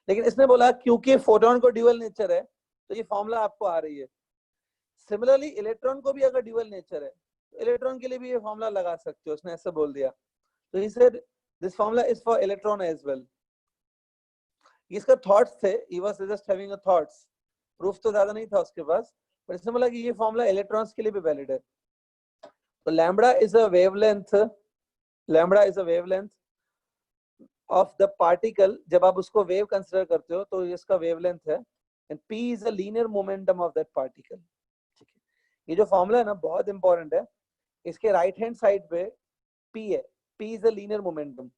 लेकिन इसने बोला क्योंकि फोटोन को ड्यूअल नेचर है तो ये फॉर्मूला आपको आ रही है। सिमिलरली इलेक्ट्रॉन को भी अगर ड्यूअल नेचर है तो इलेक्ट्रॉन के लिए भी ये फॉर्मूला लगा सकते हो, उसने ऐसे बोल दिया। तो he said this formula is for electron as well. इसका थॉट्स थे, he was just having a thoughts, proof तो ज्यादा नहीं था उसके पास, पर इसने बोला कि ये फॉर्मूला इलेक्ट्रॉन्स के लिए भी वैलिड है। तो lambda is a wavelength, lambda is a wavelength of the particle, जब आप उसको वेव कंसीडर करते हो तो इसका वेवलेंथ है, and p is a linear momentum of that particle. ठीक है, ये जो फॉर्मूला है ना बहुत इंपॉर्टेंट है। इसके राइट हैंड साइड पे p है, p is a linear momentum.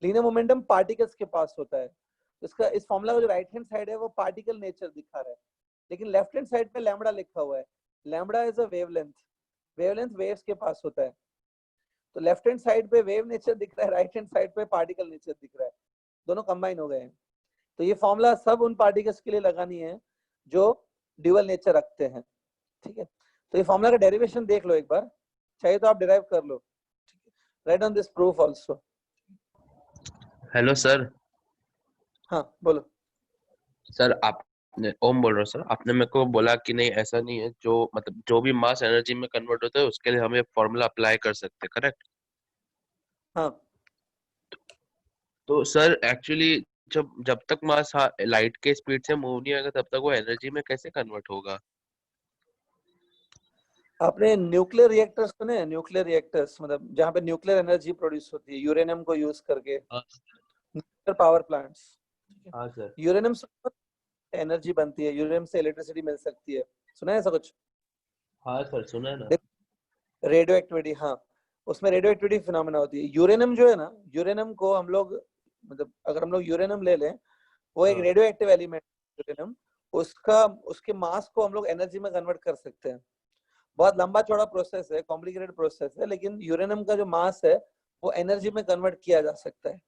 Linear momentum particles के पास होता है, इसका इस फॉर्मूला का जो राइट हैंड साइड है वो पार्टिकल नेचर दिखा रहा है, लेकिन लेफ्ट हैंड साइड पे लैम्बडा लिखा हुआ है। Lambda is a wavelength, wavelength waves के पास होता है। तो लेफ्ट हैंड साइड पे वेव नेचर दिख रहा है, राइट हैंड साइड पे पार्टिकल नेचर दिख रहा है, दोनों कंबाइन हो गए हैं। तो ये फॉर्मूला सब उन पार्टिकल्स के लिए लगानी है जो ड्यूअल नेचर रखते हैं। ठीक है, तो ये फॉर्मूला का डेरिवेशन देख लो एक बार, चाहिए तो आप डिराइव कर लो। Write on this proof also. Hello sir. हाँ बोलो। सर आपने, ओम बोल रहा हूँ सर, आपने मेरे को बोला कि नहीं ऐसा नहीं है, जो मतलब जो भी मास एनर्जी में कन्वर्ट होता है उसके लिए हम ये फॉर्मूला अप्लाई कर सकते हैं, करेक्ट? हाँ तो सर एक्चुअली जब जब तक मास लाइट के स्पीड से मूव नहीं होगा तब तक वो एनर्जी में कैसे कन्वर्ट होगा? आपने न्यूक्लियर रिएक्टर्स सुने हैं? न्यूक्लियर रिएक्टर्स मतलब जहाँ पे न्यूक्लियर एनर्जी प्रोड्यूस होती है यूरेनियम को यूज करके, हाँ न्यूक्लियर पावर प्लांट्स। हाँ सर। यूरेनियम से एनर्जी बनती है, यूरेनियम से इलेक्ट्रिसिटी मिल सकती है, सुना है ऐसा कुछ? हाँ सर, सुना है ना। रेडियो एक्टिविटी, हाँ उसमें रेडियो एक्टिविटी फिनोमेना होती है। यूरेनियम जो है ना, यूरेनियम को हम लोग मतलब अगर हम लोग यूरेनियम ले लें, वो एक हाँ। रेडियो एक्टिव एलिमेंट यूरेनियम, उसका उसके मास को हम लोग एनर्जी में कन्वर्ट कर सकते हैं। बहुत लंबा चौड़ा प्रोसेस है, कॉम्प्लिकेटेड प्रोसेस है, लेकिन यूरेनियम का जो मास है वो एनर्जी में कन्वर्ट किया जा सकता है।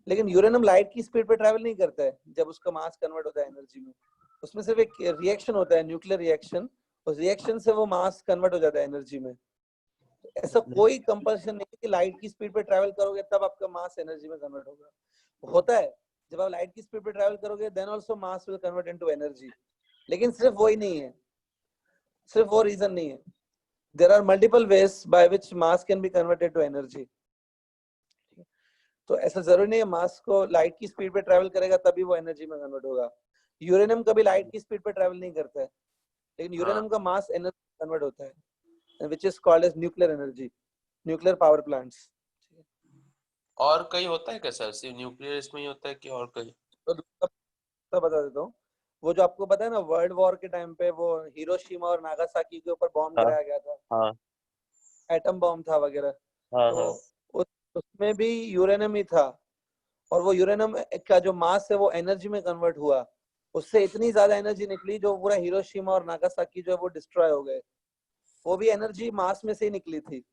लेकिन यूरेनियम लाइट की स्पीड पे ट्रैवल नहीं करता है जब उसका मास कन्वर्ट होता है एनर्जी में। उसमें सिर्फ एक रिएक्शन होता है, न्यूक्लियर रिएक्शन, उस रिएक्शन से वो मास कन्वर्ट हो जाता है एनर्जी में। ऐसा कोई कंपल्शन नहीं है कि लाइट की स्पीड पे ट्रैवल करोगे तब आपका मास एनर्जी में कन्वर्ट होगा। होता है जब आप लाइट की स्पीड पे ट्रैवल करोगे then also mass will convert into energy, लेकिन सिर्फ वही नहीं है, सिर्फ वो रीजन नहीं है। There are multiple ways by which mass can be converted to energy. तो ऐसा जरूरी नहीं है मास को लाइट की स्पीड पे ट्रैवल करेगा तभी वो एनर्जी में कन्वर्ट होगा। यूरेनियम कभी लाइट की स्पीड पे ट्रैवल नहीं करता है, लेकिन यूरेनियम का मास एनर्जी कन्वर्ट होता है, which is called as nuclear energy, nuclear power plants। और कहीं होता है क्या सर? सिर्फ न्यूक्लियर इसमें ही होता है कि और कहीं? तो दूसरा बता देता हूँ, वो जो आपको पता है ना वर्ल्ड वॉर के टाइम पे वो हिरोशिमा और नागासाकी के ऊपर बॉम्ब हाँ गिराया गया था, हाँ एटम बॉम्ब था वगैरह, हाँ तो हाँ। उसमें भी यूरेनियम ही था, और वो यूरेनियम का जो मास है वो एनर्जी में कन्वर्ट हुआ, उससे इतनी ज्यादा एनर्जी निकली जो पूरा हिरोशिमा और नागासाकी जो है वो डिस्ट्रॉय हो गए। वो भी एनर्जी मास में से ही निकली थी।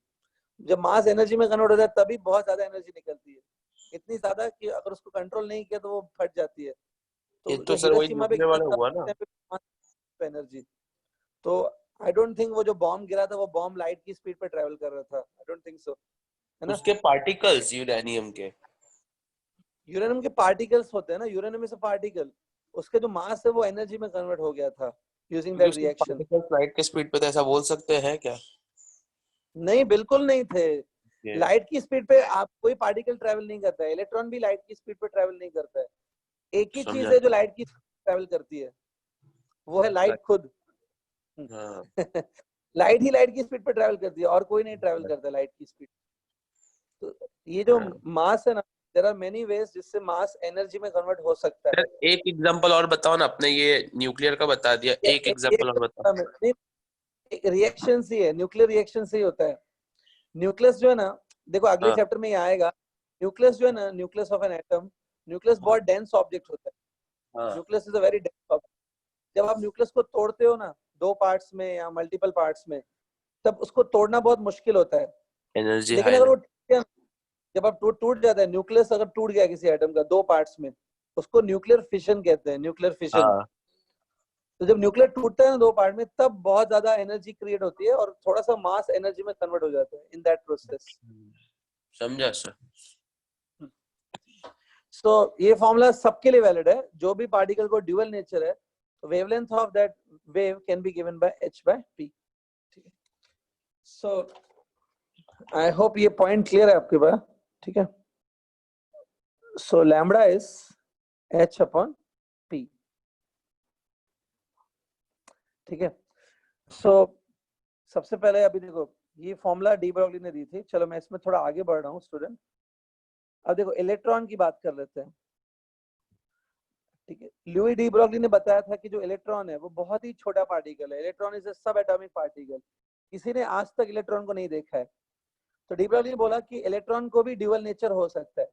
जब मास एनर्जी में कन्वर्ट होता है तभी बहुत ज्यादा एनर्जी निकलती है, इतनी ज्यादा कि अगर उसको कंट्रोल नहीं किया तो वो फट जाती है। ये तो तो जो सर वही हिरोशिमा पे न्यूक्लियर वाला हुआ ना। एनर्जी, तो आई डोंट थिंक वो जो बॉम्ब गिरा था वो बॉम्ब लाइट की स्पीड पे ट्रेवल कर रहा था, आई डोंट थिंक सो, है ना। उसके पार्टिकल्स यूरेनियम के, यूरेनियम के पार्टिकल्स होते हैं ना, यूरेनियम इज अ पार्टिकल, उसके जो मास है वो एनर्जी में कन्वर्ट हो गया था यूजिंग क्योंकि दैट उसके रिएक्शन। पार्टिकल्स लाइट के स्पीड पे तो ऐसा बोल सकते हैं क्या? नहीं बिल्कुल नहीं थे, ये लाइट की स्पीड पे आप कोई पार्टिकल ट्रेवल नहीं करता है, इलेक्ट्रॉन भी लाइट की स्पीड पे ट्रेवल नहीं करता है। एक ही चीज समझा। है जो लाइट की ट्रेवल करती है, वो है लाइट खुद। हाँ लाइट ही लाइट की स्पीड पे ट्रेवल करती है, और कोई नहीं ट्रेवल करता लाइट की स्पीड। तो ये जो मास है ना, देयर आर मेनी वेज जिससे मास एनर्जी में कन्वर्ट हो सकता है। सर एक एग्जांपल और बताओ ना, आपने ये न्यूक्लियर का बता दिया, एक एग्जांपल और बताओ। रिएक्शन ही है, न्यूक्लियर रिएक्शन से ही होता है। न्यूक्लियस जो है ना, देखो अगले हाँ चैप्टर में ये आएगा, न्यूक्लियस जो है ना, nucleus of an atom, nucleus बहुत डेंस ऑब्जेक्ट होता है, हाँ nucleus is a very dense object. जब आप न्यूक्लियस को तोड़ते हो ना 2 पार्ट्स में या मल्टीपल पार्ट्स में, तब उसको तोड़ना बहुत मुश्किल होता है। एनर्जी लेकिन हाई अगर वो जब आप टूट जाता है, न्यूक्लियस अगर टूट गया किसी एटम का 2 पार्ट्स में, उसको न्यूक्लियर फिशन कहते हैं, न्यूक्लियर फिशन। हाँ तो जब न्यूक्लियर टूटता है ना 2 पार्ट में, तब बहुत ज्यादा एनर्जी क्रिएट होती है और थोड़ा सा मास एनर्जी में कन्वर्ट हो जाता है इन दैट प्रोसेस। समझा सर। सो ये फॉर्मूला सबके लिए वैलिड है, जो भी पार्टिकल को ड्यूअल नेचर है, तो wavelength of that wave can be given by h by p। ठीक है, सो आई होप ये पॉइंट क्लियर है आपके पास। ठीक है, so lambda is h upon p। ठीक है, सो सबसे पहले अभी देखो ये फॉर्मूला डी ब्रॉगली ने दी थी। चलो मैं इसमें थोड़ा आगे बढ़ रहा हूँ स्टूडेंट। अब देखो इलेक्ट्रॉन की बात कर लेते हैं। ठीक है, लुई डी ब्रॉगली ने बताया था कि जो इलेक्ट्रॉन है वो बहुत ही छोटा पार्टिकल है। इलेक्ट्रॉन इज अ सब एटॉमिक पार्टिकल। किसी ने आज तक इलेक्ट्रॉन को नहीं देखा है। तो डी ब्रॉगली ने बोला कि इलेक्ट्रॉन को भी ड्यूअल नेचर हो सकता है।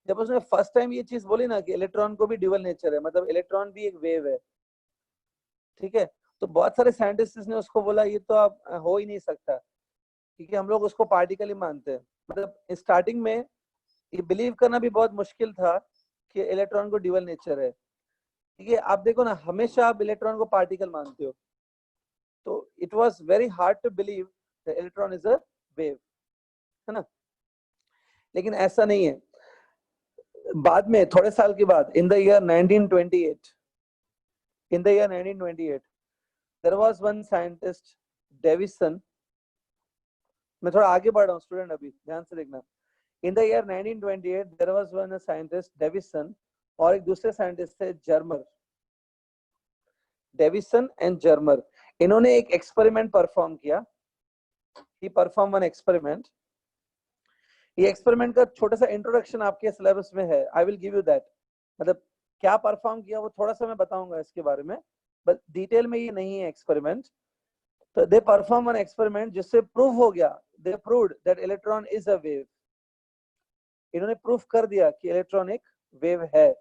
जब उसने फर्स्ट टाइम ये चीज बोली ना कि इलेक्ट्रॉन को भी ड्यूअल नेचर है, मतलब इलेक्ट्रॉन भी एक वेव है। ठीक है, तो बहुत सारे साइंटिस्ट ने उसको बोला ये तो अब हो ही नहीं सकता, क्योंकि हम लोग उसको पार्टिकल ही मानते हैं। मतलब स्टार्टिंग में ये बिलीव करना भी बहुत मुश्किल था कि इलेक्ट्रॉन को ड्यूअल नेचर है। ठीक है, आप देखो ना, हमेशा आप इलेक्ट्रॉन को पार्टिकल मानते हो, तो it was very hard to believe that electron is a wave, है ना। लेकिन ऐसा नहीं है। बाद में थोड़े साल के बाद in the year 1928 there was one scientist Davisson. मैं थोड़ा आगे बढ़ रहा हूँ स्टूडेंट, अभी ध्यान से देखना। In the year 1928 there was one scientist Davisson और एक दूसरे साइंटिस्ट थे जर्मर। डेविसन एंड जर्मर, इन्होंने एक एक्सपेरिमेंट परफॉर्म किया। ही परफॉर्म वन एक्सपेरिमेंट। ये एक्सपेरिमेंट का छोटा सा इंट्रोडक्शन आपके सिलेबस में है, I will give you that. मतलब क्या परफॉर्म किया वो थोड़ा सा मैं बताऊंगा इसके बारे में, बट डिटेल में ये नहीं है एक्सपेरिमेंट। तो दे परफॉर्म वन एक्सपेरिमेंट जिससे प्रूव हो गया, they proved that electron is a wave. इन्होंने प्रूफ कर दिया कि इलेक्ट्रॉन एक वेव है।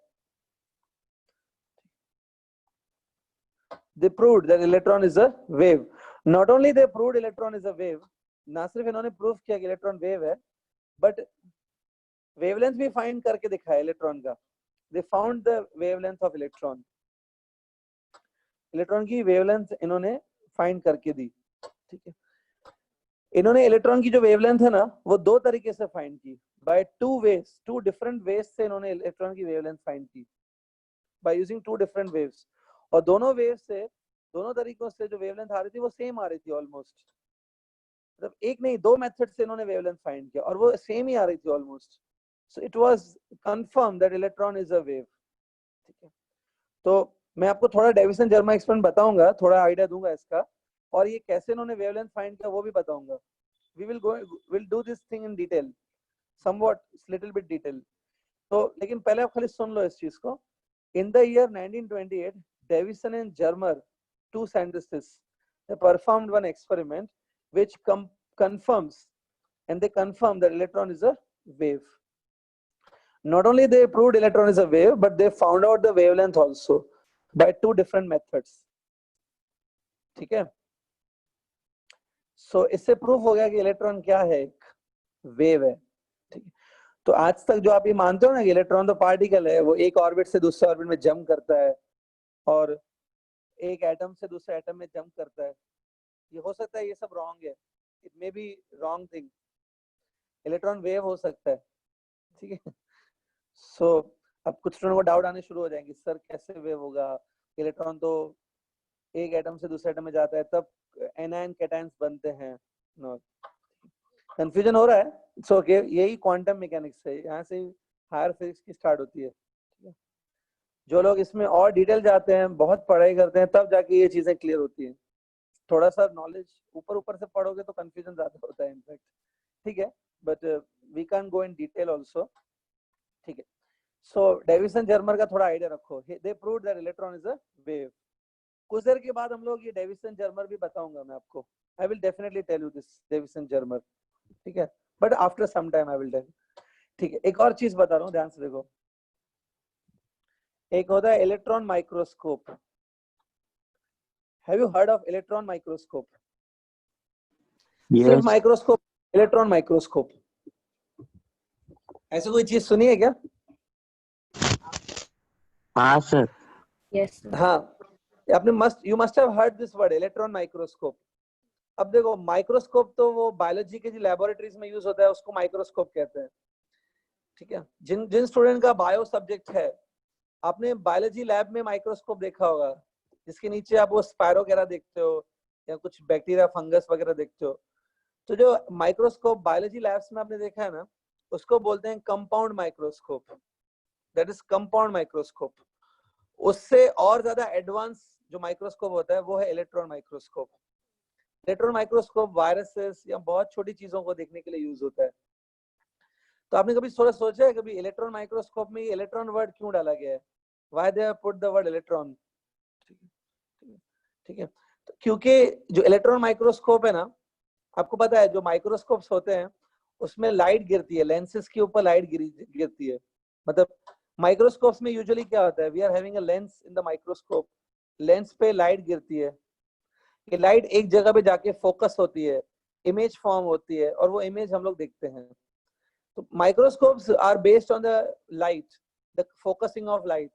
They proved that electron is a wave. Not only they proved electron is a wave, ना सिर्फ इन्होंने प्रूफ किया कि इलेक्ट्रॉन वेव है, बट वेवलेंथ भी फाइंड करके दिखाया इलेक्ट्रॉन का। They found the wavelength of electron. Electron की वेवलेंथ इन्होंने फाइंड करके दी। ठीक है, इन्होंने इलेक्ट्रॉन की जो वेवलेंथ है ना वो 2 तरीके से फाइंड की, बाय 2 वेज, 2 डिफरेंट वेज से इन्होंने इलेक्ट्रॉन की वेवलेंथ फाइंड की, बाय यूजिंग 2 डिफरेंट वेव्स। और दोनों वेव से, दोनों तरीकों से जो वेवलेंथ आ रही थी वो सेम आ रही थी ऑलमोस्ट। मतलब एक नहीं 2 मेथड से इन्होंने वेवलेंथ फाइंड किया और वो सेम ही आ रही थी almost. So it was confirm that electron is a wave. ठीक है, तो मैं आपको थोड़ा डेविसन जर्मर एक्सपेरिमेंट बताऊंगा, थोड़ा आइडिया दूंगा इसका, और ये कैसे इन्होंने वेवलेंथ फाइंड किया वो भी बताऊंगा। We will do this thing in detail, somewhat little bit detail. तो लेकिन पहले आप खाली सुन लो इस चीज को। इन the year 1928 Davison and Germer, 2 scientists, they performed one experiment which confirms, and they confirm that electron is a wave. Not only they proved electron is a wave, but they found out the wavelength also by 2 different methods. ठीक है, सो इससे proof हो गया कि electron क्या है, एक wave है। ठीक है, तो आज तक जो आप ये मानते हो ना कि इलेक्ट्रॉन तो पार्टिकल है, वो एक ऑर्बिट से दूसरे ऑर्बिट में जंप करता है और एक एटम से दूसरे एटम में जंप करता है, ये हो सकता है ये सब रॉन्ग है। It may be wrong thing. Electron wave हो सकता है। ठीक है, सो अब कुछ स्टूडेंट को डाउट आने शुरू हो जाएंगे, सर कैसे वेव होगा, इलेक्ट्रॉन तो एक एटम से दूसरे एटम में जाता है, तब एनायन कैटायंस बनते हैं। नो, कंफ्यूजन हो रहा है, इट्स ओके। यही क्वांटम मैकेनिक्स है, यहाँ से हायर फिजिक्स की स्टार्ट होती है। जो लोग इसमें और डिटेल जाते हैं, बहुत पढ़ाई करते हैं, तब जाके ये चीजें क्लियर होती हैं। थोड़ा सा नॉलेज ऊपर ऊपर से पढ़ोगे तो कंफ्यूजन ज्यादा होता है इनफैक्ट। ठीक है, but we can go in detail also. ठीक है, सो डेविसन जर्मर का थोड़ा आइडिया रखो। They proved that electron is a wave. कुछ देर के बाद हम लोग ये डेविसन जर्मर भी बताऊंगा मैं आपको। I will definitely tell you this Davisson Germer. ठीक है, but after some time I will tell. ठीक है, एक और चीज बता रहा हूँ, ध्यान से देखो। एक होता है electron microscope. Have you heard of electron microscope? सिर्फ Yes. माइक्रोस्कोप, इलेक्ट्रॉन माइक्रोस्कोप, ऐसे कोई चीज सुनी है क्या? हाँ सर. Yes, sir. हाँ, आपने you must have heard this word electron microscope. अब देखो माइक्रोस्कोप तो वो बायोलॉजी के जो लैबोरेटरीज में यूज होता है उसको माइक्रोस्कोप कहते हैं, ठीक है. जिन जिन स्टूडेंट का बायो सब्जेक्ट है, आपने बायोलॉजी लैब में माइक्रोस्कोप देखा होगा जिसके नीचे आप वो स्पायरो वगैरह देखते हो या कुछ बैक्टीरिया फंगस वगैरह देखते हो. तो जो माइक्रोस्कोप बायोलॉजी लैब्स में आपने देखा है ना, उसको बोलते हैं compound microscope. That is compound microscope. उससे और ज्यादा एडवांस जो माइक्रोस्कोप होता है वो है electron microscope. Electron microscope viruses या बहुत छोटी चीजों को देखने के लिए यूज होता है. तो आपने कभी थोड़ा सोचा है कभी इलेक्ट्रॉन माइक्रोस्कोप में इलेक्ट्रॉन वर्ड क्यों डाला गया है? Why they have put the word electron? ठीक है, तो क्योंकि जो इलेक्ट्रॉन माइक्रोस्कोप है ना, आपको पता है जो माइक्रोस्कोप्स होते हैं उसमें लाइट गिरती है, लेंसेज के ऊपर लाइट गिरती है. मतलब माइक्रोस्कोप्स में यूजुअली क्या होता है, we are having a lens in the microscope, lens पे लाइट गिरती है, ये लाइट एक जगह पे जाके फोकस होती है, इमेज फॉर्म होती है और वो इमेज हम लोग देखते हैं. तो microscopes are based on the light, the focusing of light.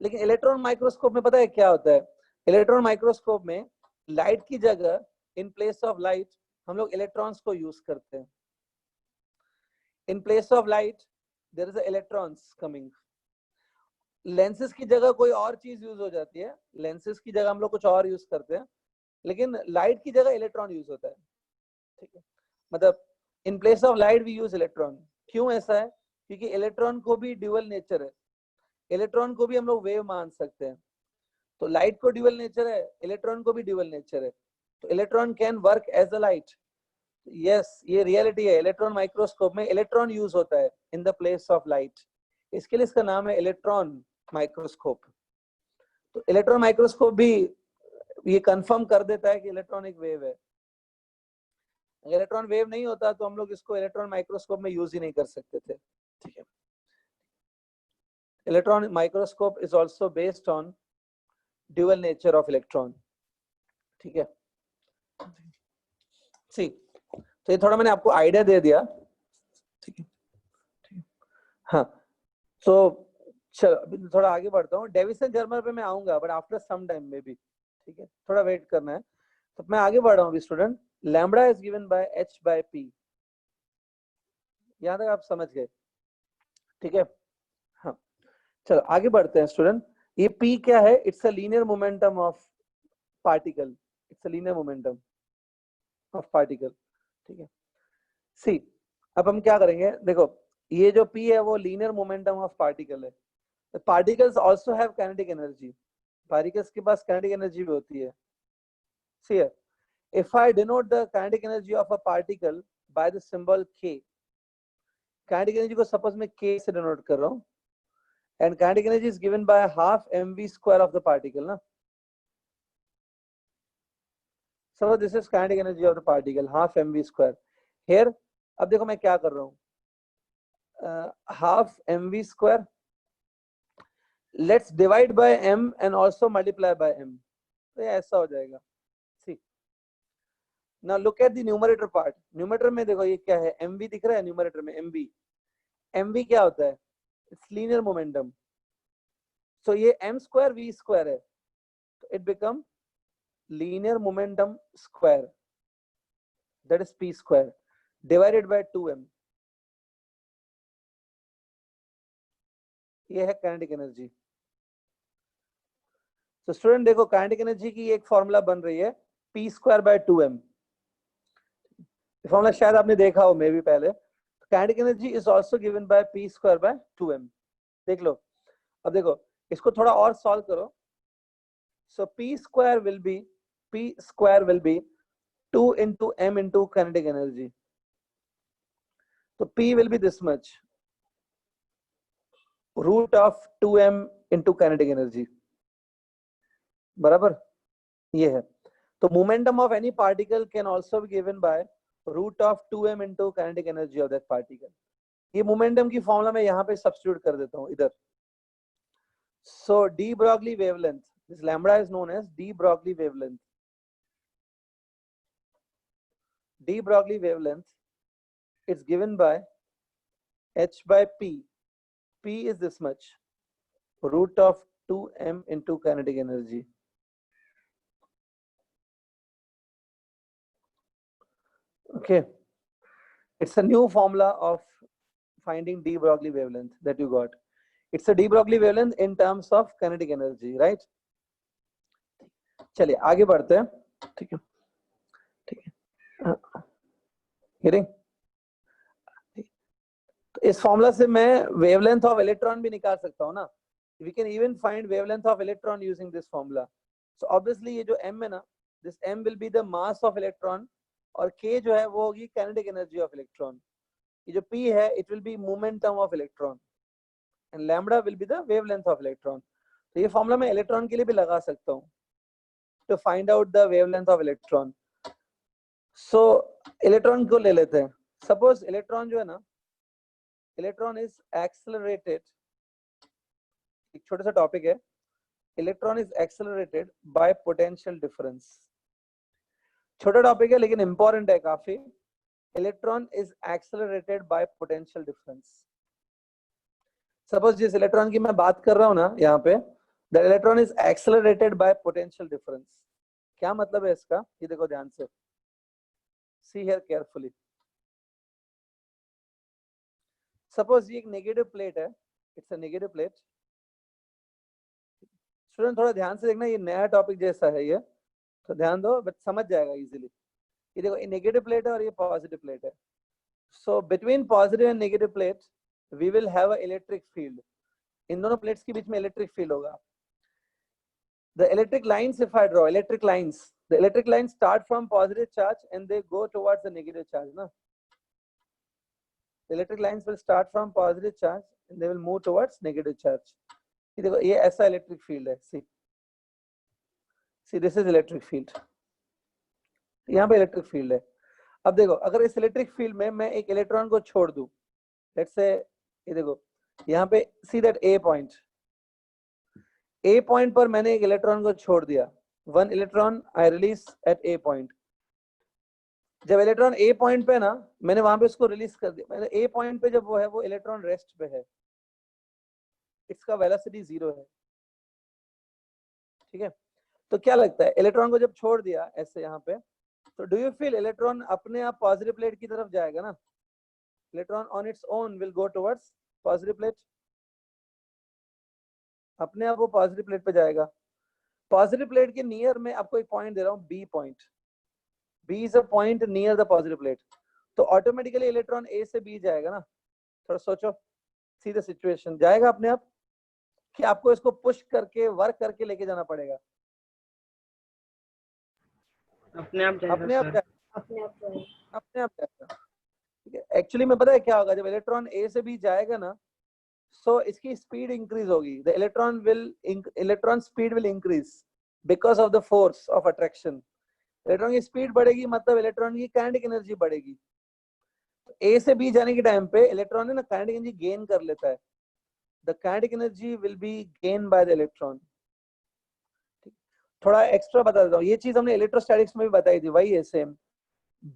लेकिन इलेक्ट्रॉन माइक्रोस्कोप में पता है क्या होता है? इलेक्ट्रॉन माइक्रोस्कोप में लाइट की जगह इन प्लेस ऑफ लाइट हम लोग इलेक्ट्रॉन्स को यूज करते हैं. In place of light there is electrons coming. Lenses की जगह कोई और चीज यूज हो जाती है, लेंसेज की जगह हम लोग कुछ और यूज करते हैं, लेकिन लाइट की जगह इलेक्ट्रॉन यूज होता है. ठीक है, मतलब in place of light we use electron. क्यों ऐसा है? क्योंकि इलेक्ट्रॉन को भी ड्यूअल नेचर है, इलेक्ट्रॉन को भी हम लोग वेव मान सकते हैं. तो लाइट को ड्यूअल नेचर है, इलेक्ट्रॉन को भी ड्यूअल नेचर है. तो electron can work as a light. Yes, ये रियलिटी है. इलेक्ट्रॉन माइक्रोस्कोप में इलेक्ट्रॉन यूज होता है in the place of light, इसके लिए इसका नाम है इलेक्ट्रॉन माइक्रोस्कोप. तो इलेक्ट्रॉन माइक्रोस्कोप भी ये कंफर्म कर देता है कि इलेक्ट्रॉन एक वेव है. अगर इलेक्ट्रॉन वेव नहीं होता तो हम लोग इसको इलेक्ट्रॉन माइक्रोस्कोप में यूज ही नहीं कर सकते थे. ठीक है, electron microscope is also based on dual nature of electron. ठीक है, सी, तो ये थोड़ा मैंने आपको आइडिया दे दिया. ठीक है, हाँ, तो चलो अभी थोड़ा आगे बढ़ता हूँ. डेविसन जर्मर पे मैं आऊंगा बट आफ्टर सम टाइम में भी. ठीक है, थोड़ा वेट करना है. तो मैं आगे बढ़ रहा हूँ अभी student. Lambda is given by h by p. यहाँ तक आप समझ गए? ठीक है, हाँ, चलो आगे बढ़ते हैं स्टूडेंट. ये p क्या है? It's a linear momentum of particle. It's a linear momentum of particle. ठीक है, सी, अब हम क्या करेंगे, देखो ये जो p है वो लीनियर मोमेंटम ऑफ पार्टिकल है. Particles also have kinetic energy. Particles के पास काइनेटिक एनर्जी भी होती है. सी, if I denote the kinetic energy of a particle by the symbol k, kinetic energy को suppose मैं k से denote कर रहा हूँ, and kinetic energy is given by half mv square of the particle ना. So this is kinetic energy of the particle, half mv square. Here अब देखो मैं क्या कर रहा हूँ, half mv square, let's divide by m and also multiply by m. तो ये ऐसा हो जाएगा. Now look at the numerator part. Numerator में देखो ये क्या है, mv दिख रहा है numerator में. mv क्या होता है? It's linear momentum. So ये m square v square है, so it become linear momentum square, that is p square divided by 2m. ये है kinetic energy. So student देखो kinetic energy की एक फॉर्मूला बन रही है p square by 2m. Formula शायद आपने देखा हो मे भी पहले. Kinetic energy is also given by p square by 2m. देख लो, अब देखो इसको थोड़ा और सॉल्व करो. So p square will be 2 into m into kinetic energy. तो p will be this much, root of 2m into kinetic energy, बराबर ये है. तो momentum of any particle can also be given by root of 2m into kinetic energy of that particle. ये momentum की formula मैं यहाँ पे substitute कर देता हूँ इधर. So de Broglie wavelength, This lambda is known as de Broglie wavelength. De Broglie wavelength, it's given by h by p. P is this much, root of 2m into kinetic energy. Okay, it's a new formula of finding de Broglie wavelength that you got. It's a de Broglie wavelength in terms of kinetic energy, right? चलिए आगे बढ़ते हैं. ठीक है, ठीक है. Hearing? इस formula से मैं वेवलेंथ ऑफ इलेक्ट्रॉन भी निकाल सकता हूँ ना. We can even find wavelength of electron using this formula. So obviously ये जो m है ना, this m will be the mass of electron और k जो है वो होगी kinetic energy of electron. ये जो p है it will be momentum of electron and lambda will be the wavelength of electron. तो ये फॉर्मूला मैं इलेक्ट्रॉन के लिए भी लगा सकता हूँ to find out the wavelength of electron. So electron को ले लेते हैं. Suppose इलेक्ट्रॉन जो है ना, इलेक्ट्रॉन is accelerated. एक छोटा सा टॉपिक है. Electron is accelerated by potential difference. छोटा टॉपिक है लेकिन इंपॉर्टेंट है काफी. Electron is accelerated by potential difference. Suppose जिस इलेक्ट्रॉन की मैं बात कर रहा हूं ना यहाँ पे, the electron is accelerated by potential difference. क्या मतलब है इसका? ये देखो ध्यान से. See here carefully. सपोज ये एक नेगेटिव प्लेट है. It's a negative plate. Student थोड़ा ध्यान से देखना, ये नया टॉपिक जैसा है ये, तो ध्यान दो, बट समझ जाएगा इजीली. ये देखो ये नेगेटिव प्लेट है और ये पॉजिटिव प्लेट है. So between positive and negative plate we will have a electric field. इन दोनों प्लेट्स के बीच में इलेक्ट्रिक फील्ड होगा. The electric lines, if I draw electric lines, the electric lines start from positive charge and they go towards the negative charge, na? The electric lines will start from positive charge and they will move towards negative charge. ये देखो ये ऐसा electric field है. See this is electric field. यहाँ पे electric field है. अब देखो अगर इस इलेक्ट्रिक फील्ड में मैं एक इलेक्ट्रॉन को छोड़ दूं, लेट्स से ये देखो यहाँ पे see that A point. A point पर मैंने एक इलेक्ट्रॉन को छोड़ दिया. One electron I release at A point. जब इलेक्ट्रॉन A point पे ना, मैंने वहां पे उसको रिलीज कर दिया. मैंने A point पे जब वो है, वो इलेक्ट्रॉन रेस्ट पे है, इसका वेलोसिटी 0 है. ठीक है, तो क्या लगता है इलेक्ट्रॉन को जब छोड़ दिया ऐसे यहाँ पे, तो डू यू फील इलेक्ट्रॉन अपने आप पॉजिटिव प्लेट की तरफ जाएगा ना? Electron on its own will go towards positive plate. अपने आप वो पॉजिटिव प्लेट पे जाएगा. पॉजिटिव प्लेट के नियर में आपको एक पॉइंट दे रहा हूँ, B point. B is a point near the positive plate. तो ऑटोमेटिकली इलेक्ट्रॉन ए से बी जाएगा ना. थोड़ा सोचो, सी द सिचुएशन. जाएगा अपने आप कि आपको इसको पुश करके वर्क करके लेके जाना पड़ेगा? अपने आप जाएगा. अपने आप जाएगा. ठीक है, एक्चुअली में पता है क्या होगा, जब इलेक्ट्रॉन ए से बी जाएगा ना, सो इसकी स्पीड इंक्रीज होगी. The electron speed will increase because of the force of attraction. Electron की स्पीड बढ़ेगी मतलब इलेक्ट्रॉन की काइनेटिक एनर्जी बढ़ेगी. ए से बी जाने के टाइम पे इलेक्ट्रॉन है ना काइनेटिक एनर्जी गेन कर लेता है. The kinetic energy will be gain by the electron. थोड़ा एक्स्ट्रा बता देता हूँ, ये चीज हमने इलेक्ट्रोस्टैटिक्स में भी बताई थी, वही है सेम.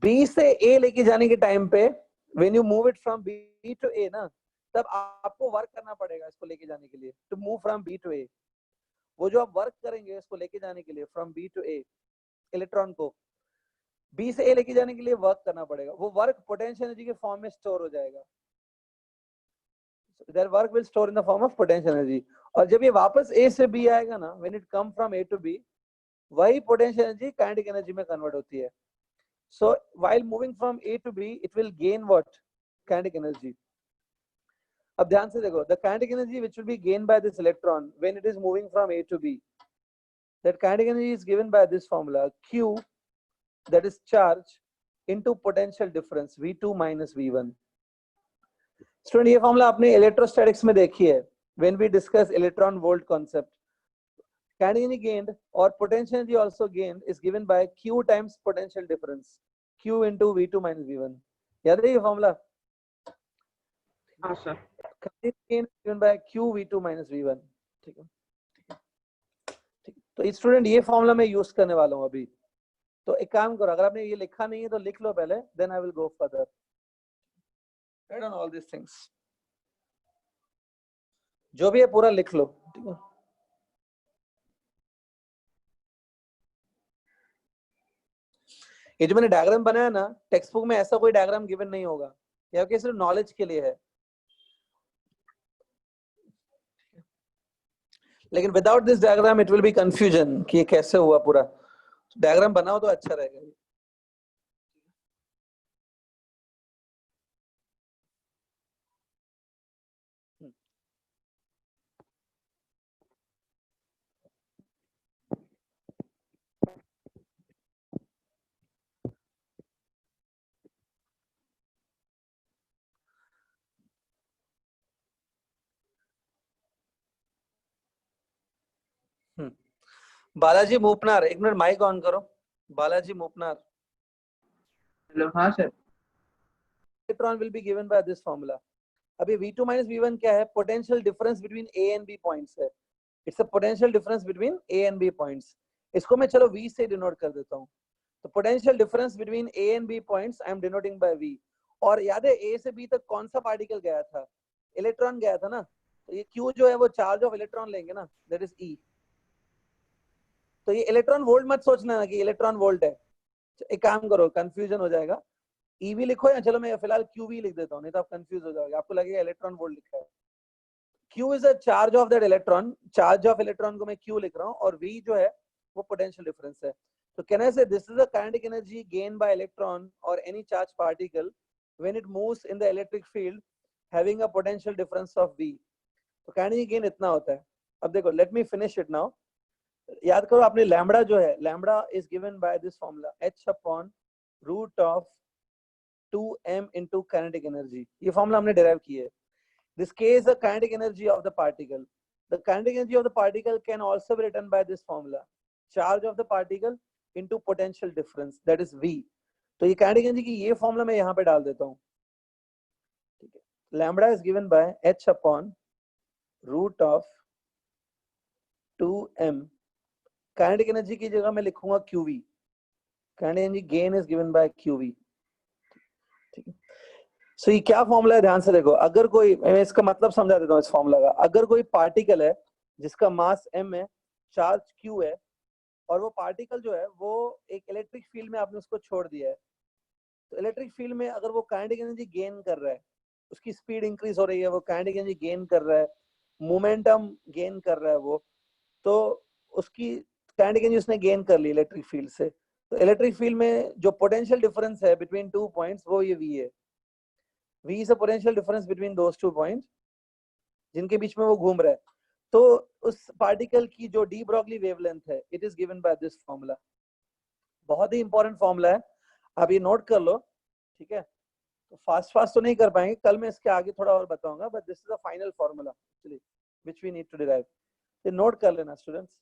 बी से ए लेके जाने के टाइम पे when you move it from B to A ना, तब आपको वर्क करना पड़ेगा इसको लेके जाने के लिए. To move from B to A, वो जो आप वर्क करेंगे इसको लेके जाने के लिए from B to A, electron को बी से ए लेके जाने के लिए वर्क करना पड़ेगा. वो वर्क पोटेंशियल एनर्जी के फॉर्म में स्टोर हो जाएगा. Their work will store in the form of potential energy. और जब ये वापस A से B आएगा ना, when it come from A to B, वही potential energy kinetic energy में convert होती है. So while moving from A to B, it will gain what? Kinetic energy. अब ध्यान से देखो, the kinetic energy which will be gained by this electron when it is moving from A to B, that kinetic energy is given by this formula Q, that is charge into potential difference V2 minus V1. Student ये formula आपने electrostatics में देखी है when we discuss electron volt concept. Kinetic energy gained और potential energy also gained is given by Q times potential difference, Q into V2 minus V1. याद है ये formula? हाँ sir. Kinetic gain given by Q V2 minus V1. ठीक है, ठीक है. तो स्टूडेंट ये फॉर्मूला मैं यूज करने वाला हूँ अभी। तो एक काम करो, अगर आपने ये लिखा नहीं है तो लिख लो पहले, then I will go further. Right on all this things, जो भी है पूरा लिख लो, ठीक है। ये जो मैंने डायग्राम बनाया ना, टेक्स्ट बुक में ऐसा कोई डायग्राम गिवन नहीं होगा, ये सिर्फ नॉलेज के लिए है। लेकिन without this diagram it will be confusion कि ये कैसे हुआ पूरा। डायग्राम बनाओ तो अच्छा रहेगा। बालाजी मूपनार, एक मिनट माइक ऑन करो। बालाजी मूपनार, हेलो, हाँ sir. Electron will be given by this formula. अभी V2 माइनस V1 क्या है? Potential difference between A and B points है। It's a potential difference between A and B points. इसको मैं चलो V से डिनोट कर देता हूँ। तो potential difference between A and B points I am denoting by V। और याद है A से B तक कौन सा पार्टिकल गया था? इलेक्ट्रॉन गया था ना। तो ये Q जो है वो चार्ज ऑफ इलेक्ट्रॉन लेंगे ना, दैट इज E। तो ये इलेक्ट्रॉन वोल्ट मत सोचना ना कि इलेक्ट्रॉन वोल्ट है। एक काम करो, कंफ्यूजन हो जाएगा। EV लिखो, या चलो मैं फिलहाल QV लिख देता हूँ, नहीं तो आप कंफ्यूज हो जाओगे, आपको लगेगा इलेक्ट्रॉन वोल्ट लिखा है। Q is a charge of that electron. Charge of electron को मैं Q लिख रहा हूँ, और V जो है वो पोटेंशियल डिफरेंस है। तो can I say this is a kinetic energy gain by electron और any charge particle when it moves in the electric field having a potential difference of V। तो काइनेटिक गेन इतना होता है। अब देखो, let me finish it now. याद करो, आपने लैम्बडा जो है, lambda is given by this formula h upon root of 2m into kinetic energy। ये फॉर्मूला हमने डिराइव की है। This K is the kinetic energy of the particle. The kinetic energy of the particle can also be written by this formula: charge of the particle into potential difference, that is V। तो ये kinetic energy की ये formula मैं यहाँ पे डाल देता हूँ, ठीक है। Lambda is given by h upon root of 2m। kinetic energy की जगह मैं लिखूंगा QV। kinetic energy gain is given by QV, ठीक है। सो ये क्या फॉर्मूला है, ध्यान से देखो। अगर कोई, मैं इसका मतलब समझा देता हूँ इस फॉर्मूला का। अगर कोई पार्टिकल है जिसका मास m है, चार्ज q है, और वो पार्टिकल जो है वो एक इलेक्ट्रिक फील्ड में आपने उसको छोड़ दिया है, तो इलेक्ट्रिक फील्ड में अगर वो काइनेटिक एनर्जी गेन कर रहा है, उसकी स्पीड इंक्रीज हो रही है, वो काइनेटिक एनर्जी गेन कर रहा है, मोमेंटम गेन कर रहा है वो, तो उसकी काइनेटिक एनर्जी उसने गेन कर ली इलेक्ट्रिक फील्ड से। तो इलेक्ट्रिक फील्ड में जो पोटेंशियल डिफरेंस है बिटवीन 2 पॉइंट्स, वो ये V है। V is a potential difference between those 2 points जिनके बीच में वो घूम रहा है। तो उस पार्टिकल की जो डी ब्रॉगली वेवलेंथ है, it is given by this formula. बहुत ही इंपॉर्टेंट फॉर्मूला है, आप ये नोट कर लो, ठीक है। तो फास्ट तो नहीं कर पाएंगे, कल मैं इसके आगे थोड़ा और बताऊंगा, but this is the final formula actually which we need to derive. तो नोट कर लेना स्टूडेंट्स।